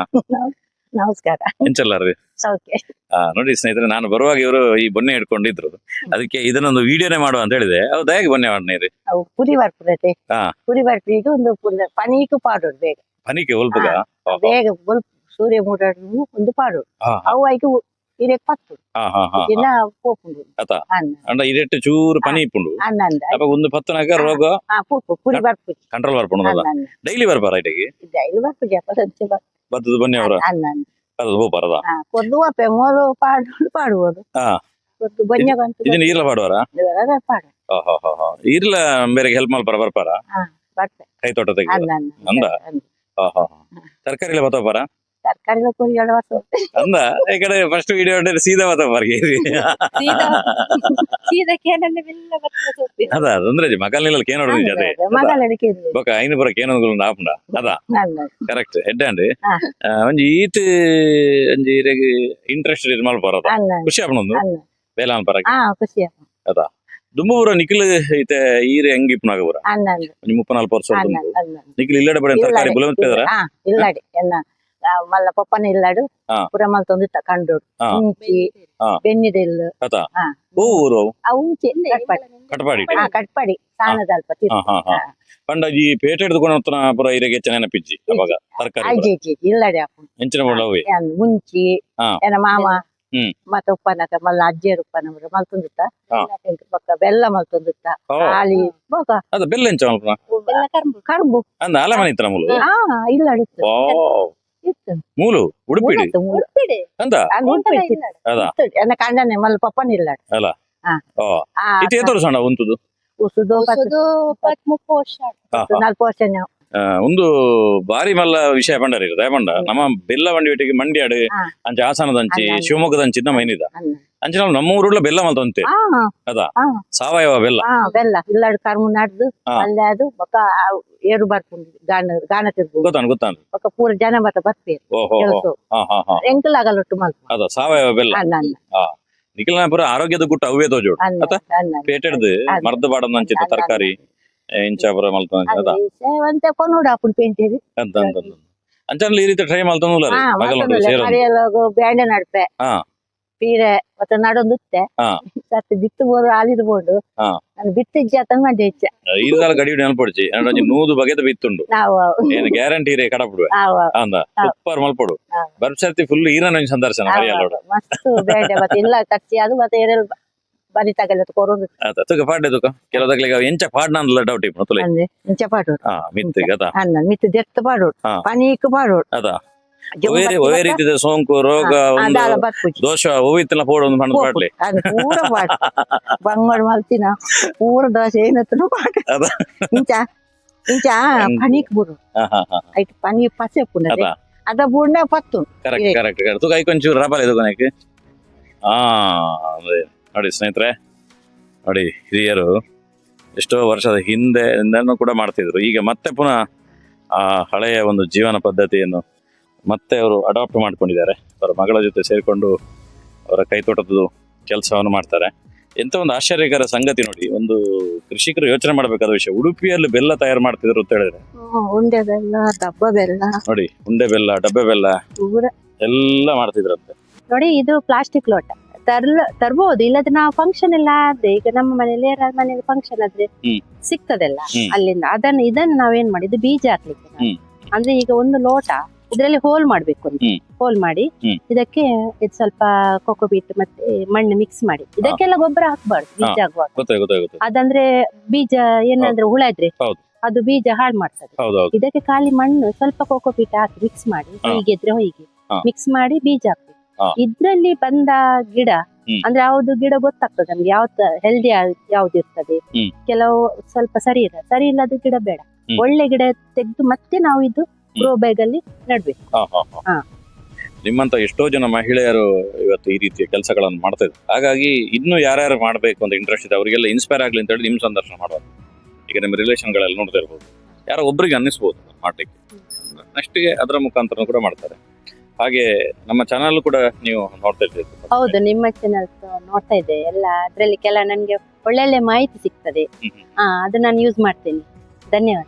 ನಮಸ್ಕಾರ. ಎಂಚಲ್ಲಾರ್ರಿ? ನೋಡಿ ಸ್ನೇಹಿತರೆ, ನಾನು ಬರುವಾಗ ಇವರು ಈ ಬೊನ್ನೆ ಹಿಡ್ಕೊಂಡಿದ್ರು. ಅದಕ್ಕೆ ಇದನ್ನೊಂದು ವಿಡಿಯೋನೇ ಮಾಡುವ ಅಂತ ಹೇಳಿದೆ. ಹೌದಾ? ಹೇಗೆ ಬೊನ್ನೆ ಮಾಡಿದ್ರಿ? ಪುರಿ ಬರ್ತದೆ. ಪುರಿ ಬರ್ತೀವಿ. ಇದು ಒಂದು ಪನೀಕು ಪಾಡೋದು ಬೇಗ. ಪನೀಕೆ ಒಲ್ಪಗ ಬೇಗ ಸೂರ್ಯ ಮೂಡಾಡು ಒಂದು ಪಾಡೋದು. ಅವು ಆಯ್ತು ಇರೆಗ್ ಪತ್ತು ಹಾ ಹಾ ಹಾ ದಿನ ಪೋಪುಂಡು ಅತ ಅನ್ನ ಅಂಡ ಇರೆಟ್ಟು ಚೂರು ಪನಿ ಇಪ್ಪುಂಡು ಅನ್ನ ಅಂದ ಅಪ್ಪ ಒಂದು ಪತ್ತನಾಗ ರೋಗ ಪೋಪು ಪುರಿ ಬರ್ಪುಜಿ ಕಂಟ್ರೋಲ್ ಬರ್ಪುಂಡು ಅನ್ನ ಅನ್ನ ಡೈಲಿ ಬರ್ಪಾರ ಇಟಗಿ ಡೈಲಿ ಬರ್ಪುಜಿ ಅಪ್ಪ ಸಂಚೆ ಬತ್ತದ ಬನ್ನಿ ಅವರ ಅನ್ನ ಅನ್ನ ಅದು ಹೋಗ್ಬಾರದ ಕೊದ್ದು ಅಪ್ಪೆ ಮೋಲು ಪಾಡುವುದು ಹಾ ಕೊದ್ದು ಬನ್ಯಗಂತೂ ಇದನ್ನ ಈರ್ಲ ಪಾಡುವಾರ ಪಾಡು ಈರ್ಲ ಬೇರೆ ಹೆಲ್ಪ್ ಮಾಡ್ಬಾರ ಬರ್ಪಾರ ಬರ್ತೆ ಕೈ ತೋಟ ತೆಗಿ ಅನ್ನ ಅಂದ ಅನ್ನ ತರಕಾರಿ ಎಲ್ಲ ಬತ್ತಪಾರ ತರಕಾರಿ ಕೊರಿ ಎಳವತ್ತು ಅಂದ ಈ ಕಡೆ ಫಸ್ಟ್ ವಿಡಿಯೋ ಹೊಂದಿದ್ರೆ ಸೀದಾ ಬತ್ತಪಾರ ಅದ ಅಂದ್ರೆ ಮಗಲ್ನಿಲ್ಲ ಕೇನ್ ಹೊಡೆದಿ ಜೊತೆ ಮಗಲ ಅಡಿಕೆ ಬೊಕ ಐನು ಬರ ಕೇನೊಂದು ಆಪುಂಡ ಅದ ಕರೆಕ್ಟ್ ಎಡ್ಡಾಂಡ್ ಒಂಜಿ ಈತ್ ಒಂಜಿ ಇಂಟ್ರೆಸ್ಟ್ ಮಲ್ಪರದ ಅನ್ನ ಖುಷಿ ಆಪುಂಡು ಅನ್ನ ಬೇಲಾನ್ ಪರ ಖುಷಿ ಅದ ದುಂಬು ಪೂರ ನಿಖಿಲ್ ಈತೆ ಈರೆ ಹೆಂಗಿಪ್ನಾಗ ಪೂರ ಅನ್ನ ಒಂಜಿ 34 ವರ್ಷ ಅನ್ನ ಅನ್ನ ನಿಖಿಲ್ ಇಲ್ಲಡೆ ಬಡ ತರಕಾರಿ ಬುಲಂತಿದ್ರ ಇಲ್ಲಾಡಿ ಎನ್ನ ಮಲ್ಲ ಪಪ್ಪನ ಇಲ್ಲಾಡು ಹಾ. ಪುರ ಮಲ್ತೊಂದು ಕಂಡೋಡು ಹಾ. ಉಂಚಿ ಹಾ. ಬೆನ್ನಿದೆಲ್ಲು ಕಥ ಓ ಊರು ಆ ಉಂಚಿ ಕಟ್ಪಾಡಿ ಕಟ್ಪಾಡಿ ಸಾಣದಲ್ಪ ಪಂಡ ಈ ಪೇಟೆ ಹಿಡ್ದುಕೊಂಡು ಪುರ ಇರೆಗೆ ಹೆಚ್ಚಿನ ನೆನಪಿಜ್ಜಿ ಅವಾಗ ತರಕಾರಿ ಅಜ್ಜಿ ಅಜ್ಜಿ ಇಲ್ಲಾಡಿ ಅಪ್ಪ ಹೆಂಚಿನ ಬೋಳವೆ ಮುಂಚಿ ಹಾ. ಏನ ಮಾಮ ಹ್ಮ್. ಮತ್ತೆ ಉಪ್ಪನಕ ಮಲ್ಲ ಅಜ್ಜಿಯರು ಉಪ್ಪನ ಮಲ್ತೊಂದಿತ್ತ ಹಾ. ಪಕ್ಕ ಬೆಲ್ಲ ಮಲ್ತೊಂದಿತ್ತ ಓ. ಹಾಲಿ ಬೋಗ ಅದ ಬೆಲ್ಲ ಹೆಂಚ ಮಲ್ಪ ಕರ್ಬು ಅಂದ ಆಲ ಮನೆ ಇತ್ರ ಮೂಲು ಇಲ್ಲಾಡಿ ಓ ಇತ್ತು ಮೂಲು ಉಡುಪಿಡಿ ಉಡುಪಿಡಿ ಅಂದ ಅದ ಎನ್ನ ಕಂಡನೆ ಮಲ್ಲ ಪಪ್ಪನ ಇಲ್ಲಾಡಿ ಅಲ್ಲ ಓ ಇದು ಎತ್ತೋರು ಸಣ್ಣ ಉಂತುದು ಉಸುದು 30 ವರ್ಷ 4 ವರ್ಷ ನಾವು ಒಂದು ಬಾರಿ ಮಲ್ಲ ವಿಷಯ ಪಂಡರಿ ದಯಪಂಡ ನಮ್ಮ ಬೆಲ್ಲ ಬಂಡಿ ಒಟ್ಟಿಗೆ ಮಂಡ್ಯಾಡು ಹಾ. ಅಂಚೆ ಹಾಸನದಂಚಿ ಶಿವಮೊಗ್ಗದಂಚಿ ಇದ್ದ ಮೈನಿದ ಅನ್ನ. ಅಂಚೆ ನಾವು ನಮ್ಮ ಊರುಳ್ಳ ಬೆಲ್ಲ ಮಲ್ತಂತೆ ಅದ ಸಾವಯವ ಬೆಲ್ಲ ಬೆಲ್ಲ ಇಲ್ಲಾಡು ಕರ್ಮು ನಡ್ದು ಹಾ. ಅಲ್ಲೇ ಅದು ಬೊಕ್ಕ ಏರು ಬರ್ಪುಂಡು ಗಾಣ ತಿರ್ಗು ಗೊತ್ತಾನು ಬೊಕ್ಕ ಪೂರ ಜನ ಬತ್ತ ಬರ್ಪೇರು ಓಹೋ ಕೆಲಸ ಹಾ ಹಾ ಹಾ ಎಂಕಲಾಗಲೊಟ್ಟು ಮಲ್ಪ ಅದ ಸಾವಯವ ಬೆಲ್ಲ ಅನ್ನ ಅನ್ನ ನಿಖಿಲ್ನ ಪುರ ಆರೋಗ್ಯದ ಗುಟ್ಟ ಅವೇ ತೋಜೋಡು ಅನ್ನ ಅತ್ತ ಅನ್ನ ಪೇಟೆಡ್ದು ಅನ್ನ. ಮರ್ದ ಬಾಡದ ಅಂಚಿತ ಅನ್ನ. ತರಕಾರಿ ಇಂಚಾಪುರ ಮಲ್ತಂದ ಅದ ಸೇವಂತೆ ಕೊನೋಡು ಆಪುನ್ ಪೇಂಟೇರಿ ಅಂತ ಅಂಚನಲ್ಲಿ ಈ ರೀತಿ ಟ್ರೈ ಮಲ್ತಂದಿಲ್ಲ ಮಗಲ್ ಸೇರೋ ಕರಿಯಲಾಗು ಬ್ಯಾಂಡೆ ನಡ್ಪೆ ಹಾ. ಪೀರೆ ಮತ್ತೆ ನಡೊಂದುತ್ತೆ ಹಾ. ಸತ್ತು ಬಿತ್ತು ಬೋರು ಆಲಿದು ಬೋಡು ಹಾ. ನಾನು ಬಿತ್ತಿಜ್ಜ ತಂದ್ ಮಂಡೆ ಇಚ್ಚ ಈರ್ದಾಲ ಗಡಿ ನೆನಪೊಡ್ಚಿ ಒಂಜಿ 100 ಬಗೆದ ಬಿತ್ತುಂಡು ನಾವು ಏನು ಗ್ಯಾರಂಟಿ ರೇ ಕಡಪುಡುವೆ ಅಂದ ಸೂಪರ್ ಮಲ್ಪೊಡು ಬರ್ಸರ್ತಿ ಫುಲ್ ಈರನ ಸಂದರ್ಶನ ಹರಿಯಾಲೋಡು ಮಸ್ತ್ ಬೇಡ ಮತ್ತೆ ಇಲ್ಲ ತರ್ಸಿ ಅದು ಮತ್ತೆ ಏರೆಲ್ ಬರಿ ತಗಲ ಕೊರೋದು ಅದ ತುಕ ಪಾಡ್ಡೆ ತುಕ ಕೆಲವದಕ್ಲಿಗ ಎಂಚ ಪಾಡ್ನ ಅಂದ್ಲ ಡೌಟ್ ಇಪ್ಪ ತುಲೆ ಅಂದ್ರೆ ಇಂಚ ಪಾಡೋಡು ಮಿತ್ ಗತ ಅನ್ನ ಮಿತ್ತು ದೆತ್ತ ಪಾಡೋಡು ಹಾ. ಪನೀಕ್ ಪಾಡೋಡು ಅದ ಒವೇ ರೀತಿದ ಸೋಂಕು ರೋಗ ಒಂದು ಅದಾಲ ಬತ್ಪುಜಿ ದೋಷ ಹೋಗಿತ್ತಿನ ಪೋಡು ಒಂದು ಮಣ್ಣು ಪಾಡ್ಲಿ ಅದು ಪೂರ ಪಾಡು ಬಂಗಾರ ಮಲ್ತಿನ ಪೂರ ದೋಸೆ ಏನತ್ತನು ಪಾಡು ಅದ ಇಂಚ ಇಂಚ ಪನೀಕ್ ಬುಡು ಐಟ್ ಪನೀರ್ ಪಸೆ ಪುಂಡದೆ ಅದ ಬುಡ್ನೆ ಪತ್ತು ಕರೆಕ್ಟ್ ಕರೆಕ್ಟ್ ಕರೆಕ್ಟ್ ತುಕ ಐಕೊಂಚೂರು ರಬಲ್ ಇದು ಕೊನೆಗೆ ಅದೇ ನೋಡಿ ಸ್ನೇಹಿತರೆ ನೋಡಿ ಹಿರಿಯರು ಎಷ್ಟೋ ವರ್ಷದ ಹಿಂದೆನೂ ಕೂಡ ಮಾಡ್ತಿದ್ರು ಈಗ ಮತ್ತೆ ಪುನಃ ಆ ಹಳೆಯ ಒಂದು ಜೀವನ ಪದ್ಧತಿಯನ್ನು ಮತ್ತೆ ಅವರು ಅಡಾಪ್ಟ್ ಮಾಡ್ಕೊಂಡಿದ್ದಾರೆ ಅವರ ಮಗಳ ಜೊತೆ ಸೇರಿಕೊಂಡು ಅವರ ಕೈತೋಟದ ಕೆಲಸವನ್ನು ಮಾಡ್ತಾರೆ ಎಂತ ಒಂದು ಆಶ್ಚರ್ಯಕರ ಸಂಗತಿ ನೋಡಿ ಒಂದು ಕೃಷಿಕರು ಯೋಚನೆ ಮಾಡಬೇಕಾದ ವಿಷಯ ಉಡುಪಿಯಲ್ಲಿ ಬೆಲ್ಲ ತಯಾರು ಮಾಡ್ತಿದ್ರು ಅಂತ ಹೇಳಿದ್ರೆ ಉಂಡೆ ಬೆಲ್ಲ ಡಬ್ಬ ಬೆಲ್ಲ ನೋಡಿ ಉಂಡೆ ಬೆಲ್ಲ ಡಬ್ಬೆ ಬೆಲ್ಲ ಪೂರ ಎಲ್ಲ ಮಾಡ್ತಿದ್ರಂತೆ ನೋಡಿ ಇದು ಪ್ಲಾಸ್ಟಿಕ್ ಲೋಟ ತರ್ಬೋದು ಇಲ್ಲದ್ರೆ ನಾವು ಫಂಕ್ಷನ್ ಎಲ್ಲ ಆದ್ರೆ ಈಗ ನಮ್ಮ ಮನೇಲಿ ಯಾರ ಮನೇಲಿ ಫಂಕ್ಷನ್ ಆದ್ರೆ ಸಿಗ್ತದೆಲ್ಲ ಅಲ್ಲಿಂದ ಇದನ್ನು ನಾವೇನ್ ಮಾಡಿ ಇದು ಬೀಜ ಹಾಕ್ಲಿಕ್ಕೆ ನಾವು. ಅಂದ್ರೆ ಈಗ ಒಂದು ಲೋಟ ಇದ್ರಲ್ಲಿ ಹೋಲ್ ಮಾಡ್ಬೇಕು ಅಂತ ಹೋಲ್ ಮಾಡಿ ಇದಕ್ಕೆ ಇದು ಸ್ವಲ್ಪ ಕೊಕೊಬೀಟ್ ಮತ್ತೆ ಮಣ್ಣು ಮಿಕ್ಸ್ ಮಾಡಿ ಇದಕ್ಕೆಲ್ಲ ಗೊಬ್ಬರ ಹಾಕ್ಬಾರ್ದು ಬೀಜ ಆಗುವಾಗ ಅದಂದ್ರೆ ಬೀಜ ಏನಂದ್ರೆ ಹುಳ ಇದ್ರೆ ಅದು ಬೀಜ ಹಾಳು ಮಾಡ್ತದೆ ಇದಕ್ಕೆ ಖಾಲಿ ಮಣ್ಣು ಸ್ವಲ್ಪ ಕೊಕೊಬೀಟ್ ಹಾಕಿ ಮಿಕ್ಸ್ ಮಾಡಿ ಹೀಗಿದ್ರೆ ಹೀಗೆ ಮಿಕ್ಸ್ ಮಾಡಿ ಬೀಜ ಹಾಕ್ಬೇಕು ಇದ್ರಲ್ಲಿ ಬಂದ ಗಿಡ ಅಂದ್ರೆ ಯಾವ್ದು ಗಿಡ ಗೊತ್ತಾಗ್ತದೆ ನಮ್ಗೆ ಯಾವ್ದು ಹೆಲ್ದಿ ಯಾವ್ದು ಇರ್ತದೆ ಕೆಲವು ಸ್ವಲ್ಪ ಸರಿ ಇಲ್ಲದ ಗಿಡ ಬೇಡ ಒಳ್ಳೆ ಗಿಡ ತೆಗೆದು ಮತ್ತೆ ನಾವು ಇದು ಗ್ರೋ ಬ್ಯಾಗ್ ಅಲ್ಲಿ ನಡ್ಬೇಕು ನಿಮ್ಮಂತ ಎಷ್ಟೋ ಜನ ಮಹಿಳೆಯರು ಇವತ್ತು ಈ ರೀತಿಯ ಕೆಲಸಗಳನ್ನು ಮಾಡ್ತಾ ಇದ್ದಾರೆ ಹಾಗಾಗಿ ಇನ್ನು ಯಾರ್ಯಾರು ಮಾಡ್ಬೇಕು ಅಂತ ಇಂಟ್ರೆಸ್ಟ್ ಇದೆ ಅವರಿಗೆಲ್ಲ ಇನ್ಸ್ಪೈರ್ ಆಗ್ಲಿ ಅಂತ ಹೇಳಿ ನಿಮ್ ಸಂದರ್ಶನ ಮಾಡೋದು ಈಗ ನಿಮ್ಮ ರಿಲೇಷನ್ಗಳೆಲ್ಲ ನೋಡ್ತಾ ಇರ್ಬೋದು ಯಾರೋ ಒಬ್ರಿಗೆ ಅನ್ನಿಸ್ಬೋದು ಮಾಡ್ಲಿಕ್ಕೆ ನೆಕ್ಸ್ಟ್ಗೆ ಅದರ ಮುಖಾಂತರ ಕೂಡ ಮಾಡ್ತಾರೆ ಹಾಗೆ ನಮ್ಮ ಚಾನಲ್ ಕೂಡ ನೀವು ನೋಡ್ತಾ ಇರ್ತೀರಿ ಹೌದು ನಿಮ್ಮ ಚಾನಲ್ ನೋಡ್ತಾ ಇದ್ದೆ ಎಲ್ಲ ಅದ್ರಲ್ಲಿ ಕೆಲ ನನ್ಗೆ ಒಳ್ಳೆ ಮಾಹಿತಿ ಸಿಗ್ತದೆ ಅದು ನಾನು ಯೂಸ್ ಮಾಡ್ತೇನೆ ಧನ್ಯವಾದ